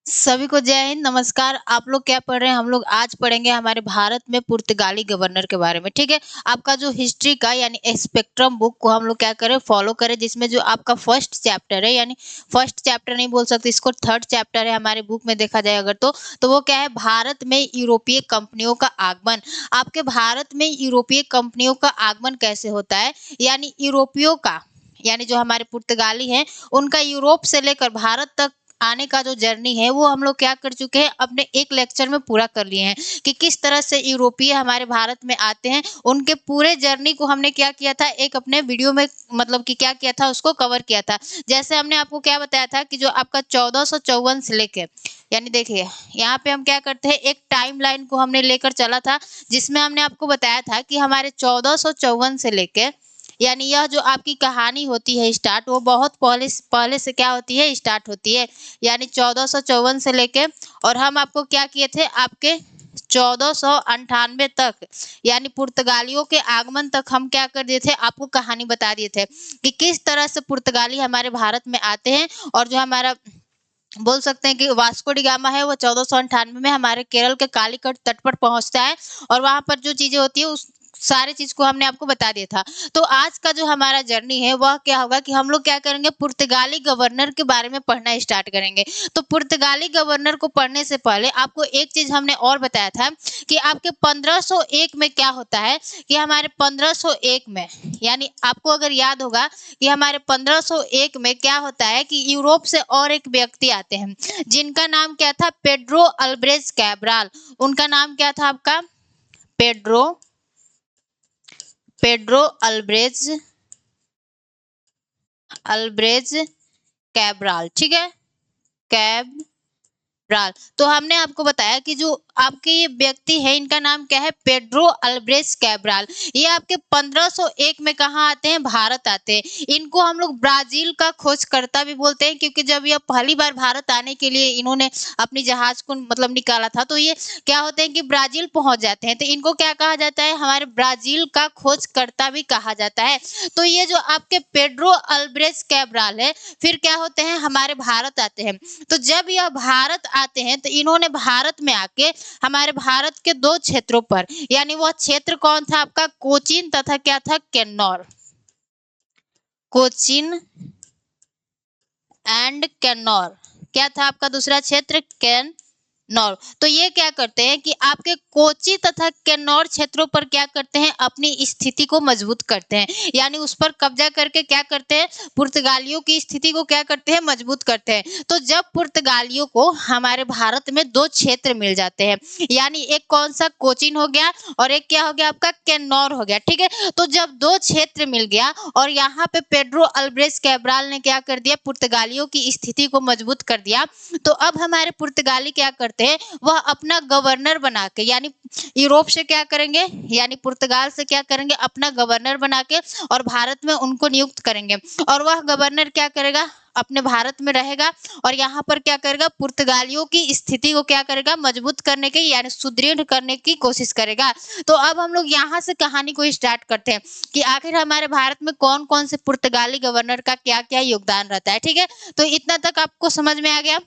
सभी को जय हिंद, नमस्कार। आप लोग क्या पढ़ रहे हैं? हम लोग आज पढ़ेंगे हमारे भारत में पुर्तगाली गवर्नर के बारे में, ठीक है? आपका जो हिस्ट्री का यानी स्पेक्ट्रम बुक को हम लोग क्या करें, फॉलो करें, जिसमें जो आपका फर्स्ट चैप्टर है, यानी फर्स्ट चैप्टर नहीं बोल सकते इसको, थर्ड चैप्टर है हमारे बुक में देखा जाए अगर तो वो क्या है, भारत में यूरोपीय कंपनियों का आगमन। आपके भारत में यूरोपीय कंपनियों का आगमन कैसे होता है, यानी यूरोपियों का, यानी जो हमारे पुर्तगाली हैं, उनका यूरोप से लेकर भारत तक आने का जो जर्नी है वो हम लोग क्या कर चुके हैं, अपने एक लेक्चर में पूरा कर लिए हैं कि किस तरह से यूरोपीय हमारे भारत में आते हैं। उनके पूरे जर्नी को हमने क्या किया था, एक अपने वीडियो में मतलब कि क्या किया था, उसको कवर किया था। जैसे हमने आपको क्या बताया था कि जो आपका 1454 से लेके, यानी देखिए यहाँ पे हम क्या करते हैं, एक टाइम लाइन को हमने लेकर चला था, जिसमें हमने आपको बताया था कि हमारे 1454 से लेके, यानी यह जो आपकी कहानी होती है स्टार्ट, वो बहुत पहले पहले से क्या होती है, स्टार्ट होती है, यानी 1454 से लेके, और हम आपको क्या किए थे, आपके 1498 तक, यानी पुर्तगालियों के आगमन तक हम क्या कर दिए थे, आपको कहानी बता दिए थे कि किस तरह से पुर्तगाली हमारे भारत में आते हैं। और जो हमारा बोल सकते हैं कि वास्को डी गामा है, वो 1498 में हमारे केरल के कालीकट तट पर पहुंचता है, और वहां पर जो चीजें होती है उस सारे चीज को हमने आपको बता दिया था। तो आज का जो हमारा जर्नी है वह क्या होगा कि हम लोग क्या करेंगे, पुर्तगाली गवर्नर के बारे में पढ़ना स्टार्ट करेंगे। तो पुर्तगाली गवर्नर को पढ़ने से पहले आपको एक चीज हमने और बताया था कि आपके 1501 में क्या होता है, कि हमारे 1501 में, यानी आपको अगर याद होगा कि हमारे 1501 में क्या होता है कि यूरोप से और एक व्यक्ति आते हैं, जिनका नाम क्या था, पेड्रो अल्ब्रेज कैब्राल। उनका नाम क्या था आपका, पेड्रो पेड्रो अल्ब्रेज अल्ब्रेज कैब्राल, ठीक है, कैब ब्राल। तो हमने आपको बताया कि जो आपके ये व्यक्ति है, इनका नाम क्या है, पेड्रो अल्ब्रेज कैब्राल। ये आपके 1501 में कहाँ आते हैं, भारत आते हैं। इनको हम लोग ब्राजील का खोजकर्ता भी बोलते हैं, क्योंकि जब ये पहली बार भारत आने के लिए इन्होंने अपनी जहाज को मतलब निकाला था, तो ये क्या होते हैं कि ब्राजील पहुंच जाते हैं, तो इनको क्या कहा जाता है, हमारे ब्राजील का खोजकर्ता भी कहा जाता है। तो ये जो आपके पेड्रो अल्ब्रेज कैब्राल है, फिर क्या होते हैं, हमारे भारत आते हैं। तो जब यह भारत आते हैं तो इन्होंने भारत में आके हमारे भारत के दो क्षेत्रों पर, यानी वह क्षेत्र कौन था आपका, कोचीन तथा क्या था, केन्नौर, कोचीन एंड केन्नौर, क्या था आपका दूसरा क्षेत्र, केन्नौर। तो ये क्या करते हैं कि आपके कोची तथा केन्नौर क्षेत्रों पर क्या करते हैं, अपनी स्थिति को मजबूत करते हैं, यानी उस पर कब्जा करके क्या करते हैं, पुर्तगालियों की स्थिति को क्या करते हैं, मजबूत करते हैं। तो जब पुर्तगालियों को हमारे भारत में दो क्षेत्र मिल जाते हैं, यानी एक कौन सा, कोचीन हो गया, और एक क्या हो गया आपका, केन्नौर हो गया, ठीक है। तो जब दो क्षेत्र मिल गया और यहाँ पे पेड्रो अल्ब्रेज कैब्राल ने क्या कर दिया, पुर्तगालियों की स्थिति को मजबूत कर दिया, तो अब हमारे पुर्तगाली क्या करते हैं, वह अपना गवर्नर बना के, यानी यूरोप से क्या करेंगे, यानी पुर्तगाल से क्या करेंगे, अपना गवर्नर बना के और भारत में उनको नियुक्त करेंगे। और वह गवर्नर क्या करेगा, अपने भारत में रहेगा, और यहाँ पर क्या करेगा, पुर्तगालियों की स्थिति को क्या करेगा, मजबूत करने की यानी सुदृढ़ करने की कोशिश करेगा। तो अब हम लोग यहाँ से कहानी को स्टार्ट करते हैं कि आखिर हमारे भारत में कौन कौन से पुर्तगाली गवर्नर का क्या क्या योगदान रहता है, ठीक है। तो इतना तक आपको समझ में आ गया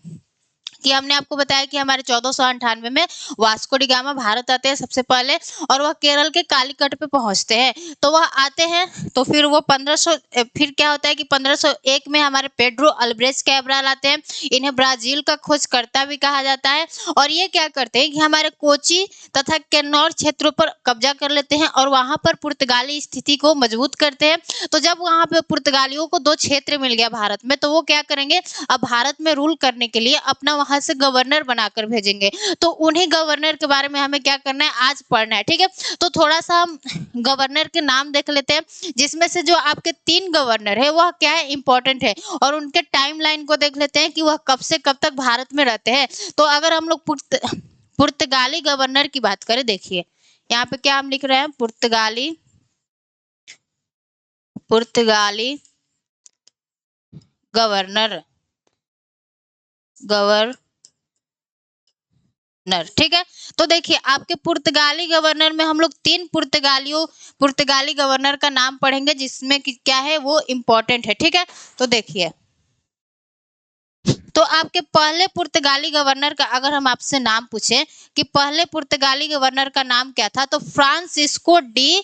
कि हमने आपको बताया कि हमारे 1498 में वास्को डी गामा भारत आते हैं सबसे पहले, और वह केरल के कालीकट पे पहुंचते हैं। तो वह आते हैं तो फिर वो 1500, फिर क्या होता है कि 1501 में हमारे पेड्रो अल्ब्रेज कैब्राल आते हैं। इन्हें ब्राजील का खोजकर्ता भी कहा जाता है, और ये क्या करते हैं कि हमारे कोची तथा केन्नौर क्षेत्रों पर कब्जा कर लेते हैं और वहां पर पुर्तगाली स्थिति को मजबूत करते हैं। तो जब वहां पे पुर्तगालियों को दो क्षेत्र मिल गया भारत में, तो वो क्या करेंगे, अब भारत में रूल करने के लिए अपना वहां से गवर्नर बनाकर भेजेंगे। तो उन्हीं गवर्नर के बारे में हमें क्या करना है, आज पढ़ना है, ठीक है। तो थोड़ा सा हम गवर्नर के नाम देख लेते हैं, जिसमें से जो आपके 3 गवर्नर है वह क्या है, इंपॉर्टेंट है, और उनके टाइमलाइन को देख लेते हैं कि वह कब से कब तक भारत में रहते हैं। तो अगर हम लोग पुर्तगाली गवर्नर की बात करें, देखिए यहाँ पे क्या हम लिख रहे हैं, पुर्तगाली गवर्नर, ठीक है। तो देखिए आपके पुर्तगाली गवर्नर में हम लोग 3 पुर्तगाली गवर्नर का नाम पढ़ेंगे, जिसमें क्या है, वो इंपॉर्टेंट है, ठीक है। तो देखिए, तो आपके पहले पुर्तगाली गवर्नर का अगर हम आपसे नाम पूछें कि पहले पुर्तगाली गवर्नर का नाम क्या था, तो फ्रांसिस्को डी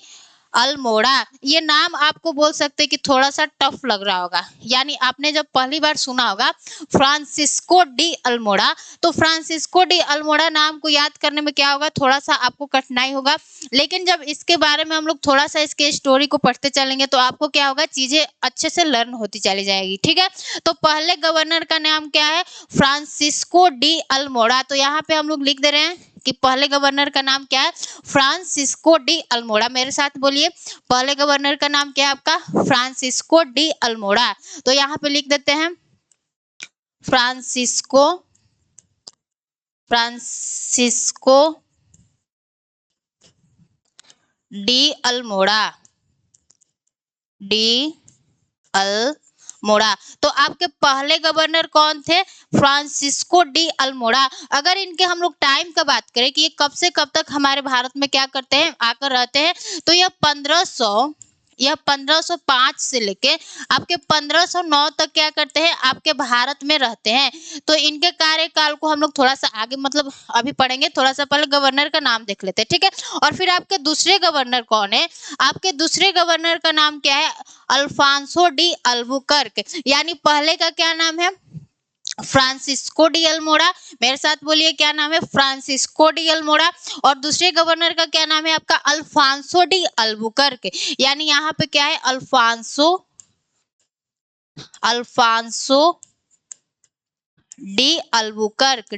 अल्मोड़ा। ये नाम आपको बोल सकते हैं कि थोड़ा सा टफ लग रहा होगा, यानी आपने जब पहली बार सुना होगा फ्रांसिस्को डी अल्मोड़ा, तो फ्रांसिस्को डी अल्मोड़ा नाम को याद करने में क्या होगा, थोड़ा सा आपको कठिनाई होगा। लेकिन जब इसके बारे में हम लोग थोड़ा सा इसके स्टोरी को पढ़ते चलेंगे तो आपको क्या होगा, चीजें अच्छे से लर्न होती चली जाएगी। ठीक है, तो पहले गवर्नर का नाम क्या है, फ्रांसिस्को डी अल्मोड़ा। तो यहाँ पे हम लोग लिख दे रहे हैं कि पहले गवर्नर का नाम क्या है, फ्रांसिस्को डी अल्मोड़ा। मेरे साथ बोलिए, पहले गवर्नर का नाम क्या है आपका, फ्रांसिस्को डी अल्मोड़ा। तो यहाँ पे लिख देते हैं फ्रांसिस्को डी अल्मोड़ा, तो आपके पहले गवर्नर कौन थे, फ्रांसिस्को डी अल्मोड़ा। अगर इनके हम लोग टाइम का बात करें कि ये कब से कब तक हमारे भारत में क्या करते हैं, आकर रहते हैं, तो यह 1505 से लेके आपके 1509 तक क्या करते हैं, आपके भारत में रहते हैं। तो इनके कार्यकाल को हम लोग थोड़ा सा आगे मतलब अभी पढ़ेंगे, थोड़ा सा पहले गवर्नर का नाम देख लेते हैं। ठीक है, और फिर आपके दूसरे गवर्नर कौन है, आपके दूसरे गवर्नर का नाम क्या है, अल्फांसो डी अल्बुकर्क। यानी पहले का क्या नाम है, फ्रांसिस्को डी अल्मोड़ा। मेरे साथ बोलिए, क्या नाम है, फ्रांसिस्को डी अल्मोड़ा। और दूसरे गवर्नर का क्या नाम है आपका, अल्फांसो डी अल्बुकर्क। यानी यहाँ पे क्या है, अल्फांसो डी अल्बुकर्क,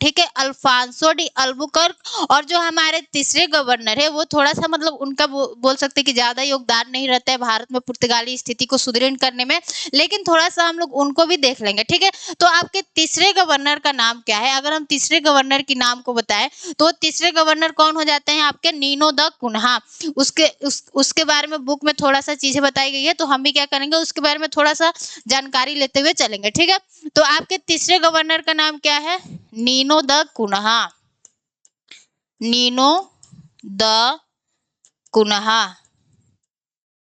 ठीक है, अल्फांसो डी अल्बुकर्क। और जो हमारे तीसरे गवर्नर है वो थोड़ा सा मतलब उनका बोल सकते हैं कि ज्यादा योगदान नहीं रहता है भारत में पुर्तगाली स्थिति को सुदृढ़ करने में, लेकिन थोड़ा सा हम लोग उनको भी देख लेंगे। ठीक है, तो आपके तीसरे गवर्नर का नाम क्या है, अगर हम तीसरे गवर्नर की नाम को बताएं तो तीसरे गवर्नर कौन हो जाते हैं आपके, नीनो द कुन्हा। उसके बारे में बुक में थोड़ा सा चीजें बताई गई है, तो हम भी क्या करेंगे, उसके बारे में थोड़ा सा जानकारी लेते हुए चलेंगे। ठीक है, तो आपके तीसरे गवर्नर का नाम क्या है, नीनो द कुन्हा।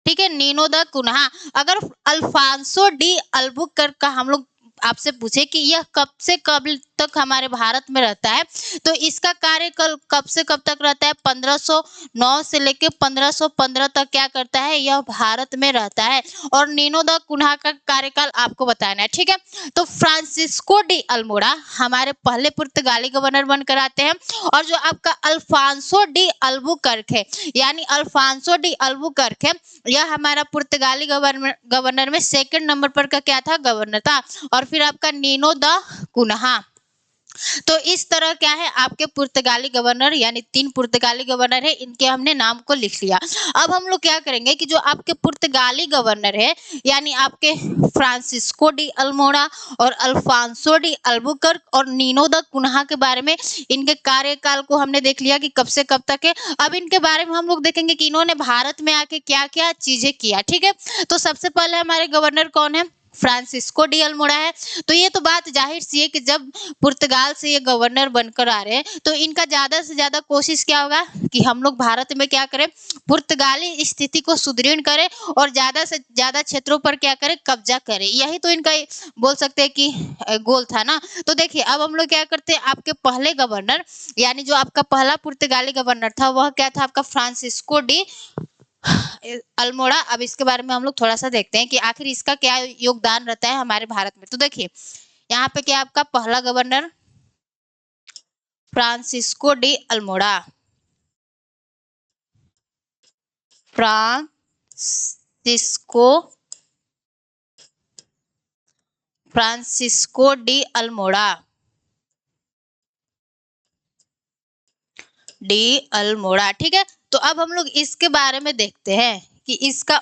ठीक है, नीनो द कुन्हा। अगर अल्फांसो डी अल्बुकर्क का हम लोग आपसे पूछे कि यह कब से कब तक हमारे भारत में रहता है, तो इसका कार्यकाल कब से कब तक रहता है, 1509 से लेके 1515 तक क्या करता है, यह भारत में रहता है। और नीनो द कुन्हा का कार्यकाल आपको बताना है। ठीक है, तो फ्रांसिस्को डी अल्मोड़ा हमारे पहले पुर्तगाली गवर्नर बनकर आते हैं। और जो आपका अल्फांसो डी अल्बुकर्क है, यानी अल्फांसो डी अल्बुकर्क है, यह हमारा पुर्तगाली गवर्नर में सेकंड नंबर पर का क्या था, गवर्नर था। और फिर आपका नीनो द कुन्हा। तो इस तरह क्या है, आपके पुर्तगाली गवर्नर यानी 3 पुर्तगाली गवर्नर है, इनके हमने नाम को लिख लिया। अब हम लोग क्या करेंगे कि जो आपके पुर्तगाली गवर्नर है यानी आपके फ्रांसिस्को डी अल्मोड़ा और अल्फांसो डी अल्बुकर्क और नीनो द कुन्हा के बारे में, इनके कार्यकाल को हमने देख लिया कि कब से कब तक है। अब इनके बारे में हम लोग देखेंगे कि इन्होंने भारत में आके क्या क्या चीजें किया। ठीक है, तो सबसे पहले हमारे गवर्नर कौन है, फ्रांसिस्को डी अल्मोड़ा है। तो ये तो बात जाहिर सी है कि जब पुर्तगाल से ये गवर्नर बनकर आ रहे हैं तो इनका ज्यादा से ज्यादा कोशिश क्या होगा कि हम लोग भारत में क्या करें, पुर्तगाली स्थिति को सुदृढ़ करें और ज्यादा से ज्यादा क्षेत्रों पर क्या करें, कब्जा करें। यही तो इनका बोल सकते हैं कि गोल था ना। तो देखिए अब हम लोग क्या करते हैं, आपके पहले गवर्नर यानी जो आपका पहला पुर्तगाली गवर्नर था वह क्या था आपका, फ्रांसिस्को डी अल्मोड़ा। अब इसके बारे में हम लोग थोड़ा सा देखते हैं कि आखिर इसका क्या योगदान रहता है हमारे भारत में। तो देखिए यहाँ पे क्या आपका पहला governor Francisco de Almora, Francisco de Almora. ठीक है, तो अब हम लोग इसके बारे में देखते हैं कि इसका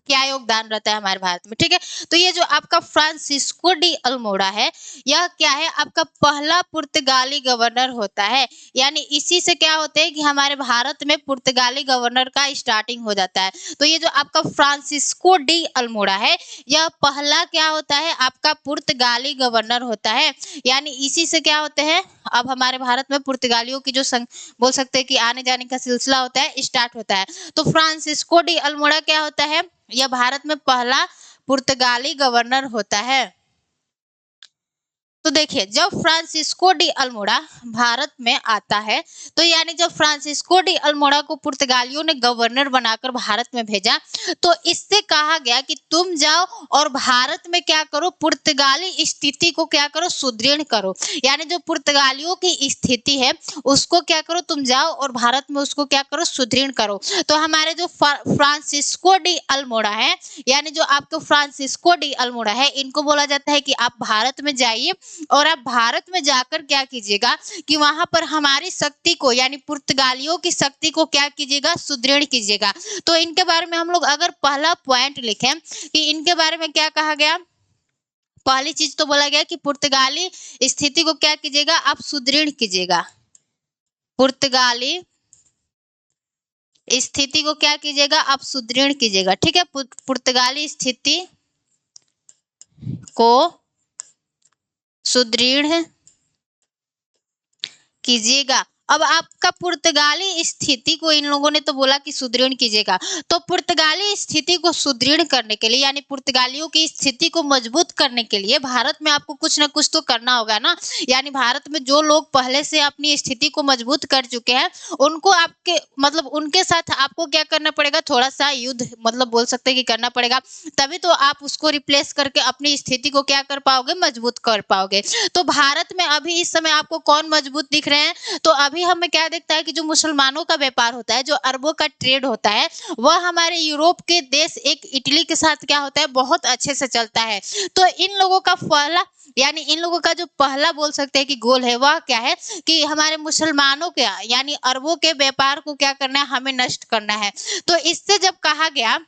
क्या योगदान रहता है हमारे भारत में। ठीक है, तो ये जो आपका फ्रांसिस्को डी अल्मोड़ा है, यह क्या है आपका पहला पुर्तगाली गवर्नर होता है। यानी इसी से क्या होते हैं कि हमारे भारत में पुर्तगाली गवर्नर का स्टार्टिंग हो जाता है। तो ये जो आपका फ्रांसिस्को डी अल्मोड़ा है, यह पहला क्या होता है आपका पुर्तगाली गवर्नर होता है। यानी इसी से क्या होते हैं, अब हमारे भारत में पुर्तगालियों की जो बोल सकते हैं कि आने जाने का सिलसिला होता है, स्टार्ट होता है। तो फ्रांसिस्को डी अल्मोड़ा क्या होता है, यह भारत में पहला पुर्तगाली गवर्नर होता है। तो देखिए, जब फ्रांसिस्को डी अल्मोड़ा भारत में आता है, तो यानी जब फ्रांसिस्को डी अल्मोड़ा को पुर्तगालियों ने गवर्नर बनाकर भारत में भेजा, तो इससे कहा गया कि तुम जाओ और भारत में क्या करो, पुर्तगाली स्थिति को क्या करो, सुदृढ़ करो। यानी जो पुर्तगालियों की स्थिति है उसको क्या करो, तुम जाओ और भारत में उसको क्या करो, सुदृढ़ करो। तो हमारे जो फ्रांसिस्को डी अल्मोड़ा है, यानी जो आपको फ्रांसिस्को डी अल्मोड़ा है, इनको बोला जाता है कि आप भारत में जाइए और आप भारत में जाकर क्या कीजिएगा कि वहां पर हमारी शक्ति को, यानी पुर्तगालियों की शक्ति को क्या कीजिएगा, सुदृढ़ कीजिएगा। तो इनके बारे में हम लोग अगर पहला पॉइंट लिखें कि इनके बारे में क्या कहा गया, पहली चीज तो बोला गया कि पुर्तगाली स्थिति को क्या कीजिएगा, आप सुदृढ़ कीजिएगा। पुर्तगाली स्थिति को क्या कीजिएगा, आप सुदृढ़ कीजिएगा। ठीक है, पुर्तगाली स्थिति को सुदृढ़ कीजिएगा। अब आपका पुर्तगाली स्थिति को इन लोगों ने तो बोला कि सुदृढ़ कीजिएगा, तो पुर्तगाली स्थिति को सुदृढ़ करने के लिए, यानी पुर्तगालियों की स्थिति को मजबूत करने के लिए भारत में आपको कुछ ना कुछ तो करना होगा ना। यानी भारत में जो लोग पहले से अपनी स्थिति को मजबूत कर चुके हैं, उनको आपके मतलब उनके साथ आपको क्या करना पड़ेगा, थोड़ा सा युद्ध मतलब बोल सकते हैं कि करना पड़ेगा, तभी तो आप उसको रिप्लेस करके अपनी स्थिति को क्या कर पाओगे, मजबूत कर पाओगे। तो भारत में अभी इस समय आपको कौन मजबूत दिख रहे हैं, तो अभी हमें क्या दिखता है कि जो मुसलमानों का व्यापार होता है, जो अरबों का ट्रेड होता है, वह हमारे यूरोप के देश एक इटली के साथ क्या होता है, बहुत अच्छे से चलता है। तो इन लोगों का पहला, यानी इन लोगों का जो पहला बोल सकते हैं कि गोल है, वह क्या है कि हमारे मुसलमानों के यानी अरबों के व्यापार को क्या करना है, हमें नष्ट करना है। तो इससे जब कहा गया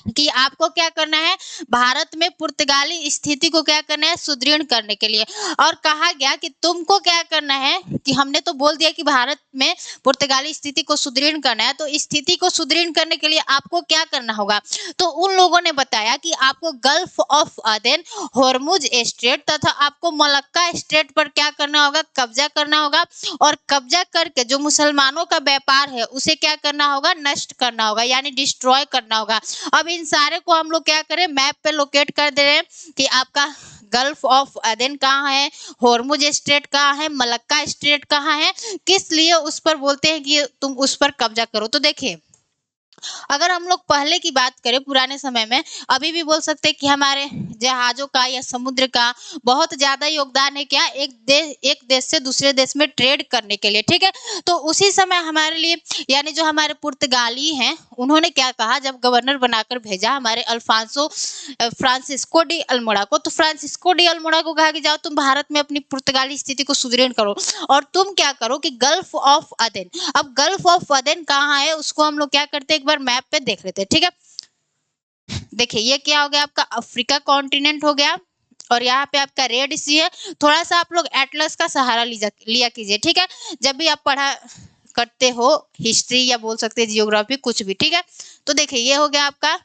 कि आपको क्या करना है, भारत में पुर्तगाली स्थिति को क्या करना है, सुदृढ़ करने के लिए, और कहा गया कि तुमको क्या करना है कि हमने तो बोल दिया कि भारत में पुर्तगाली स्थिति को सुदृढ़ करना है, तो स्थिति को सुदृढ़ करने के लिए आपको क्या करना होगा। तो उन लोगों ने बताया कि आपको गल्फ ऑफ अदेन, होर्मुज स्ट्रेट तथा आपको मलक्का स्ट्रेट पर क्या करना होगा, कब्जा करना होगा, और कब्जा करके जो मुसलमानों का व्यापार है उसे क्या करना होगा, नष्ट करना होगा, यानी डिस्ट्रॉय करना होगा। अब इन सारे को हम लोग क्या करें, मैप पे लोकेट कर दे रहे हैं कि आपका गल्फ ऑफ अदेन कहाँ है, होर्मुज स्ट्रेट कहाँ है, मलक्का स्ट्रेट कहाँ है, किस लिए उस पर बोलते हैं कि तुम उस पर कब्जा करो। तो देखिए, अगर हम लोग पहले की बात करें, पुराने समय में, अभी भी बोल सकते हैं कि हमारे जहाजों का या समुद्र का बहुत ज्यादा योगदान है क्या, एक देश से दूसरे देश में ट्रेड करने के लिए। ठीक है, तो उसी समय हमारे लिए, यानी जो हमारे पुर्तगाली हैं, उन्होंने क्या कहा, जब गवर्नर बनाकर भेजा हमारे फ्रांसिस्को डी अल्मोड़ा को, तो फ्रांसिस्को डी अल्मोड़ा को कहा कि जाओ तुम भारत में अपनी पुर्तगाली स्थिति को सुदृढ़ करो, और तुम क्या करो कि गल्फ ऑफ अदेन, अब गल्फ ऑफ अदेन कहाँ है उसको हम लोग क्या करते हैं, एक बार मैप पे देख लेते हैं। ठीक है, देखिए ये क्या हो गया, आपका अफ्रीका कॉन्टिनेंट हो गया, और यहाँ पे आपका रेड सी है। थोड़ा सा आप लोग एटलस का सहारा लिया कीजिए। ठीक है, जब भी आप पढ़ा करते हो हिस्ट्री या बोल सकते हैं जियोग्राफी, कुछ भी। ठीक है, तो देखिए ये हो गया आपका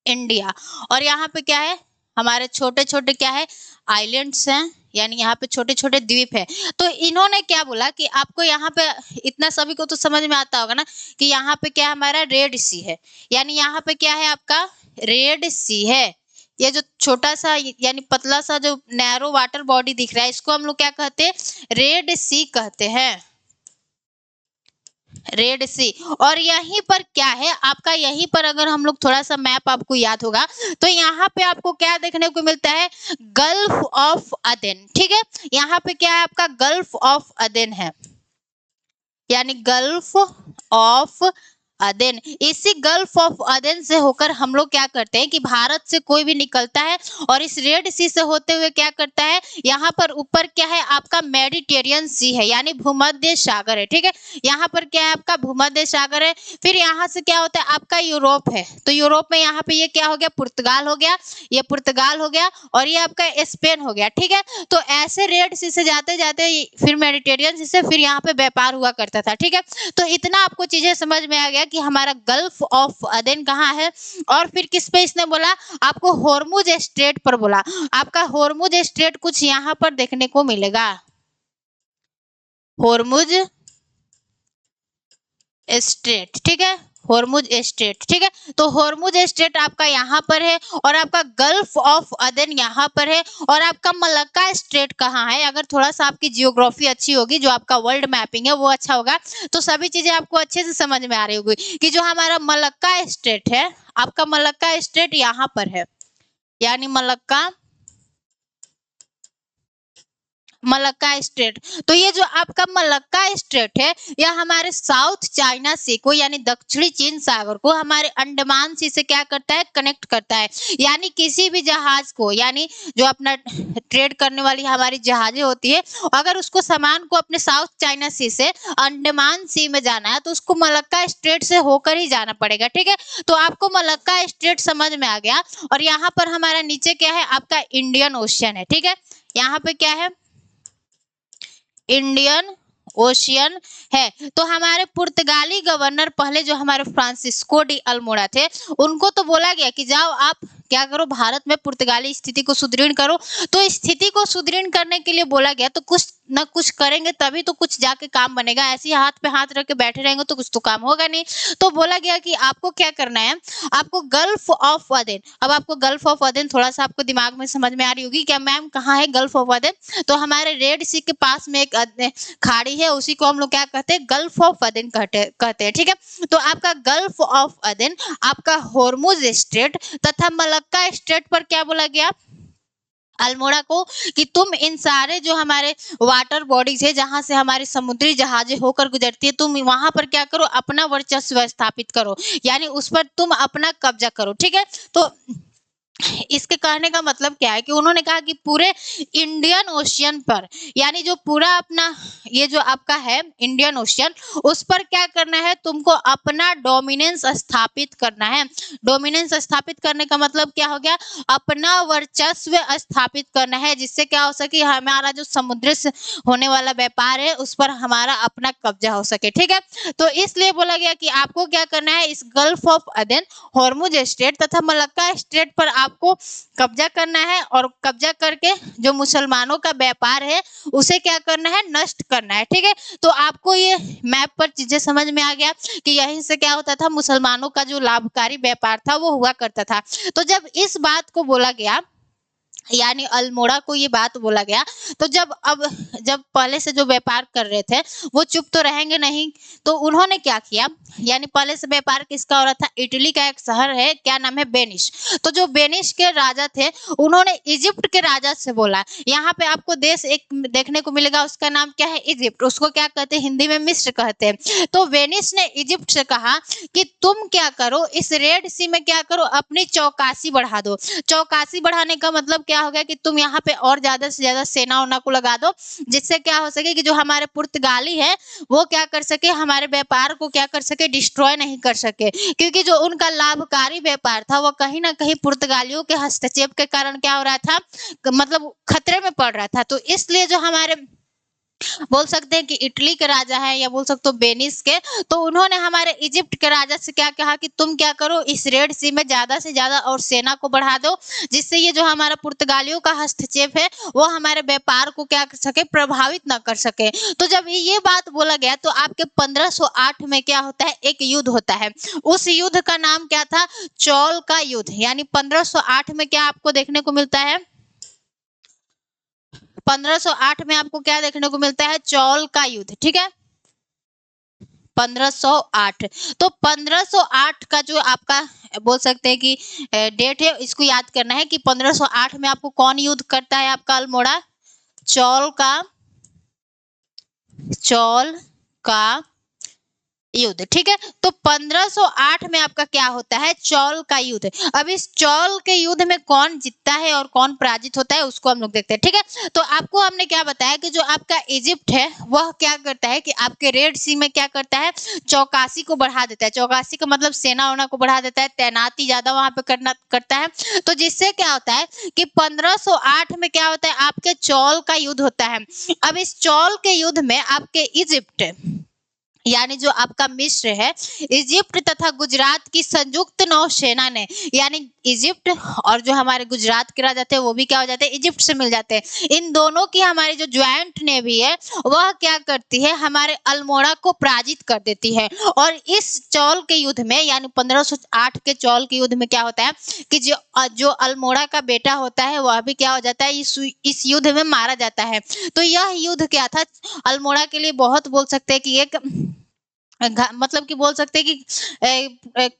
इंडिया, और यहाँ पे क्या है, हमारे छोटे छोटे क्या है, आइलैंड्स हैं, यानी यहाँ पे छोटे छोटे द्वीप है। तो इन्होंने क्या बोला कि आपको यहाँ पे, इतना सभी को तो समझ में आता होगा ना कि यहाँ पे क्या हमारा रेड सी है, यानी यहाँ पे क्या है आपका रेड सी है। ये जो छोटा सा यानी पतला सा जो नैरो वाटर बॉडी दिख रहा है, इसको हम लोग क्या कहते हैं, रेड सी कहते हैं, रेड सी। और यहीं पर क्या है आपका, यहीं पर अगर हम लोग थोड़ा सा मैप आपको याद होगा, तो यहाँ पे आपको क्या देखने को मिलता है, गल्फ ऑफ अदेन। ठीक है, यहाँ पे क्या है आपका गल्फ ऑफ अदेन है, यानी गल्फ ऑफ अदेन। इसी गल्फ ऑफ अदेन से होकर हम लोग क्या करते हैं कि भारत से कोई भी निकलता है और इस रेड सी से होते हुए क्या करता है, यहाँ पर ऊपर क्या है आपका मेडिटेरियन सी है, यानी भूमध्य सागर है। ठीक है, यहाँ पर क्या है आपका भूमध्य सागर है। फिर यहाँ से क्या होता है आपका यूरोप है, तो यूरोप में यहाँ पे ये क्या हो गया, पुर्तगाल हो गया, ये पुर्तगाल हो गया, और ये आपका स्पेन हो गया। ठीक है, तो ऐसे रेड सी से जाते जाते फिर मेडिटेरियन सी से फिर यहाँ पे व्यापार हुआ करता था। ठीक है, तो इतना आपको चीजें समझ में आ गया कि हमारा गल्फ ऑफ अदेन कहाँ है। और फिर किस पे इसने बोला, आपको होर्मुज स्ट्रेट पर बोला। आपका होर्मुज स्ट्रेट कुछ यहाँ पर देखने को मिलेगा, होर्मुज स्ट्रेट। ठीक है, होर्मुज स्ट्रेट, ठीक है। तो होर्मुज स्ट्रेट आपका यहाँ पर है और आपका गल्फ ऑफ अदन यहाँ पर है और आपका मलक्का स्ट्रेट कहाँ है। अगर थोड़ा सा आपकी जियोग्राफी अच्छी होगी, जो आपका वर्ल्ड मैपिंग है वो अच्छा होगा, तो सभी चीजें आपको अच्छे से समझ में आ रही होगी कि जो हमारा मलक्का स्ट्रेट है, आपका मलक्का स्ट्रेट यहाँ पर है, यानी मलक्का स्ट्रेट। तो ये जो आपका मलक्का स्ट्रेट है, यह हमारे साउथ चाइना सी को यानी दक्षिणी चीन सागर को हमारे अंडमान सी से क्या करता है, कनेक्ट करता है। यानी किसी भी जहाज को, यानी जो अपना ट्रेड करने वाली हमारी जहाजें होती है, अगर उसको सामान को अपने साउथ चाइना सी से अंडमान सी में जाना है तो उसको मलक्का स्ट्रेट से होकर ही जाना पड़ेगा, ठीक है। तो आपको मलक्का स्ट्रेट समझ में आ गया और यहाँ पर हमारा नीचे क्या है, आपका इंडियन ओशियन है, ठीक है। यहाँ पे क्या है, इंडियन ओशियन है। तो हमारे पुर्तगाली गवर्नर पहले जो हमारे फ्रांसिस्को डी अल्मोड़ा थे, उनको तो बोला गया कि जाओ आप क्या करो, भारत में पुर्तगाली स्थिति को सुदृढ़ करो। तो स्थिति को सुदृढ़ करने के लिए बोला गया, तो कुछ ना कुछ करेंगे तभी तो कुछ जाके काम बनेगा। ऐसे ही हाथ पे हाथ रख के बैठे रहेंगे तो कुछ तो काम होगा नहीं। तो बोला गया कि आपको क्या करना है, आपको गल्फ ऑफ अदेन। अब आपको गल्फ ऑफ अदेन थोड़ा सा आपको दिमाग में समझ में आ रही होगी, क्या मैम कहाँ है गल्फ ऑफ अदेन? तो हमारे रेड सी के पास में एक खाड़ी है, उसी को हम लोग क्या कहते हैं, गल्फ ऑफ अदेन कहते हैं, ठीक है। तो आपका गल्फ ऑफ अदेन, आपका होर्मुज स्ट्रेट तथा मलक्का स्ट्रेट पर क्या बोला गया, अल्मोड़ा को, कि तुम इन सारे जो हमारे वाटर बॉडीज है, जहां से हमारी समुद्री जहाजें होकर गुजरती है, तुम वहां पर क्या करो, अपना वर्चस्व स्थापित करो, यानी उस पर तुम अपना कब्जा करो, ठीक है। तो इसके कहने का मतलब क्या है कि उन्होंने कहा कि पूरे इंडियन ओशियन पर, यानी जो पूरा अपना ये जो आपका है इंडियन ओशियन, उस पर क्या करना है, तुमको अपना डोमिनेंस स्थापित करना है। डोमिनेंस स्थापित करने का मतलब क्या हो गया, अपना वर्चस्व स्थापित करना है, जिससे क्या हो सके, हमारा जो समुद्र से होने वाला व्यापार है उस पर हमारा अपना कब्जा हो सके, ठीक है। तो इसलिए बोला गया कि आपको क्या करना है, इस गल्फ ऑफ अदेन, होर्मुज स्ट्रेट तथा मलक्का स्ट्रेट पर आपको कब्जा करना है और कब्जा करके जो मुसलमानों का व्यापार है उसे क्या करना है, नष्ट करना है, ठीक है। तो आपको ये मैप पर चीजें समझ में आ गया कि यहीं से क्या होता था, मुसलमानों का जो लाभकारी व्यापार था वो हुआ करता था। तो जब इस बात को बोला गया, यानी अल्मोड़ा को ये बात बोला गया, तो जब पहले से जो व्यापार कर रहे थे वो चुप तो रहेंगे नहीं, तो उन्होंने क्या किया, यानी पहले से व्यापार किसका हो रहा था, इटली का एक शहर है, क्या नाम है, वेनिस। तो जो वेनिस के राजा थे उन्होंने इजिप्ट के राजा से बोला, यहाँ पे आपको देश एक देखने को मिलेगा, उसका नाम क्या है, इजिप्ट। उसको क्या कहते हैं, हिंदी में मिस्र कहते हैं। तो वेनिस ने इजिप्ट से कहा कि तुम क्या करो, इस रेड सी में क्या करो, अपनी चौकसी बढ़ा दो। चौकसी बढ़ाने का मतलब क्या हो गया कि तुम यहाँ पे और ज्यादा से ज्यादा सेना उना को लगा दो, जिससे क्या हो सके कि जो हमारे पुर्तगाली है वो क्या कर सके, हमारे व्यापार को क्या कर सके, डिस्ट्रॉय नहीं कर सके। क्योंकि जो उनका लाभकारी व्यापार था वो कहीं ना कहीं पुर्तगालियों के हस्तक्षेप के कारण क्या हो रहा था, मतलब खतरे में पड़ रहा था। तो इसलिए जो हमारे बोल सकते हैं कि इटली के राजा है या बोल सकते हो वेनिस के, तो उन्होंने हमारे इजिप्ट के राजा से क्या कहा कि तुम क्या करो, इस रेड सी में ज्यादा से ज्यादा और सेना को बढ़ा दो, जिससे ये जो हमारा पुर्तगालियों का हस्तक्षेप है वो हमारे व्यापार को क्या कर सके, प्रभावित ना कर सके। तो जब ये बात बोला गया तो आपके 1508 में क्या होता है, एक युद्ध होता है। उस युद्ध का नाम क्या था, चौल का युद्ध। यानी 1508 में क्या आपको देखने को मिलता है, 1508 में आपको क्या देखने को मिलता है, चौल का युद्ध, ठीक है। 1508, तो 1508 का जो आपका बोल सकते हैं कि डेट है, इसको याद करना है कि 1508 में आपको कौन युद्ध करता है, आपका अल्मोड़ा, चौल का युद्ध, ठीक है। तो 1508 में आपका क्या होता है, चौल का युद्ध। अब इस चौल के युद्ध में कौन जीतता है और कौन पराजित होता है उसको हम लोग देखते हैं, ठीक है। तो आपको हमने क्या बताया कि जो आपका इजिप्ट है वह क्या करता है कि आपके रेड सी में क्या करता है, चौकसी को बढ़ा देता है। चौकसी का मतलब सेना उना को बढ़ा देता है, तैनाती ज्यादा वहां पे करता है। तो जिससे क्या होता है कि 1508 में क्या होता है, आपके चौल का युद्ध होता है। अब इस चौल के युद्ध में आपके इजिप्ट यानी जो आपका मिस्र है, इजिप्ट तथा गुजरात की संयुक्त नौसेना ने, यानी इजिप्ट और जो हमारे गुजरात के राजा थे वो भी क्या हो जाते हैं, इजिप्ट से मिल जाते हैं। इन दोनों की हमारी जो ज्वाइंट नेवी है वह क्या करती है, हमारे अल्मोड़ा को पराजित कर देती है। और इस चौल के युद्ध में यानी 1508 के चौल के युद्ध में क्या होता है कि जो अल्मोड़ा का बेटा होता है वह भी क्या हो जाता है, इस युद्ध में मारा जाता है। तो यह युद्ध क्या था, अल्मोड़ा के लिए बहुत बोल सकते हैं कि एक मतलब कि बोल सकते हैं कि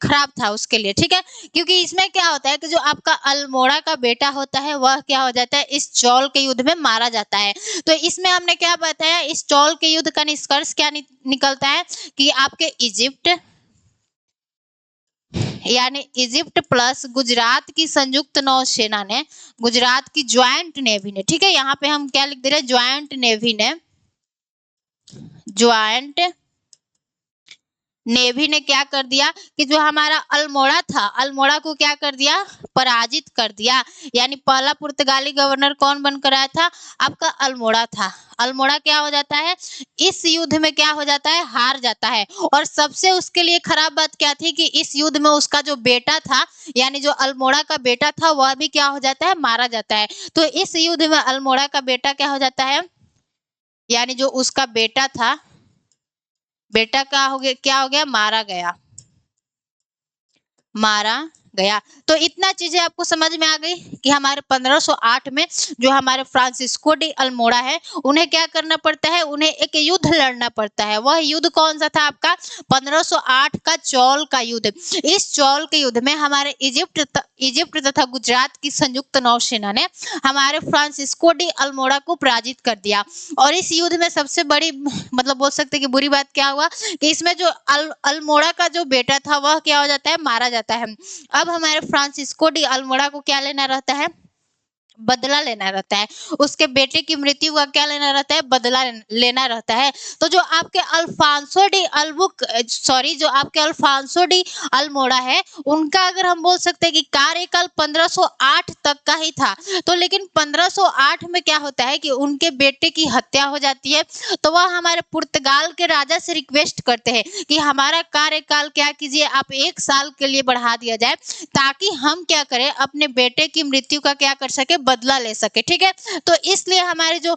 खराब था उसके लिए, ठीक है। क्योंकि इसमें क्या होता है कि जो आपका अल्मोड़ा का बेटा होता है वह क्या हो जाता है, इस चौल के युद्ध में मारा जाता है। तो इसमें हमने क्या बताया, इस चौल के युद्ध का निष्कर्ष क्या निकलता है कि आपके इजिप्ट यानी इजिप्ट प्लस गुजरात की संयुक्त नौसेना ने, गुजरात की ज्वाइंट नेवी ने, ठीक है, यहाँ पे हम क्या लिख दे रहे हैं, ज्वाइंट नेवी ने, ज्वाइंट नेवी ने क्या कर दिया कि जो हमारा अल्मोड़ा था, अल्मोड़ा को क्या कर दिया, पराजित कर दिया। यानी पहला पुर्तगाली गवर्नर कौन बनकर आया था, आपका अल्मोड़ा था। अल्मोड़ा क्या हो जाता है, इस युद्ध में क्या हो जाता है, हार जाता है। और सबसे उसके लिए खराब बात क्या थी कि इस युद्ध में उसका जो बेटा था, यानी जो अल्मोड़ा का बेटा था, वह भी क्या हो जाता है, मारा जाता है। तो इस युद्ध में अल्मोड़ा का बेटा क्या हो जाता है, यानी जो उसका बेटा था, बेटा क्या हो गया, मारा गया, मारा गया। तो इतना चीजें आपको समझ में आ गई कि हमारे 1508 में जो हमारे फ्रांसिस्को डी अल्मोड़ा है, उन्हें क्या करना पड़ता है, उन्हें एक युद्ध लड़ना पड़ता है। वह युद्ध कौन सा था आपका, 1508 का चौल का युद्ध। इस चौल के युद्ध में हमारे इजिप्ट तथा गुजरात की संयुक्त नौसेना ने हमारे फ्रांसिस्को डी अल्मोड़ा को पराजित कर दिया। और इस युद्ध में सबसे बड़ी मतलब बोल सकते हैं कि बुरी बात क्या हुआ कि इसमें जो अल्मोड़ा का जो बेटा था वह क्या हो जाता है, मारा जाता है। अब हमारे फ्रांसिस्को डी अल्मोड़ा को क्या लेना रहता है, बदला लेना रहता है। उसके बेटे की मृत्यु का क्या लेना रहता है, बदला लेना रहता है। तो जो आपके अल्फांसो डी अल्मोड़ा है, उनका अगर हम बोल सकते हैं कि कार्यकाल 1508 तक का ही था। तो लेकिन 1508 में क्या होता है कि उनके बेटे की हत्या हो जाती है। तो वह हमारे पुर्तगाल के राजा से रिक्वेस्ट करते हैं कि हमारा कार्यकाल क्या कीजिए, आप 1 साल के लिए बढ़ा दिया जाए, ताकि हम क्या करें, अपने बेटे की मृत्यु का क्या कर सके, बदला ले सके, ठीक है। तो इसलिए हमारे जो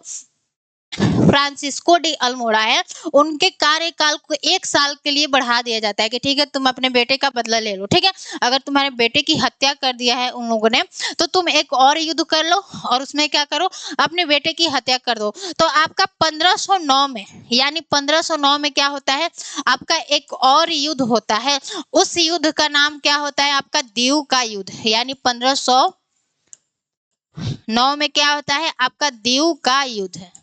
फ्रांसिस्को डी अल्मोड़ा है, उनके कार्यकाल को 1 साल के लिए बढ़ा दिया जाता है कि ठीक है, तुम अपने बेटे का बदला ले लो, ठीक है। अगर तुम्हारे बेटे की हत्या कर दिया है उन लोगों ने, तो तुम एक और युद्ध कर लो और उसमें क्या करो, अपने बेटे की हत्या कर दो। तो आपका 1509 में, यानी 1509 में क्या होता है, आपका एक और युद्ध होता है। उस युद्ध का नाम क्या होता है, आपका दीव का युद्ध। यानी 1509 में क्या होता है, आपका दीव का युद्ध है,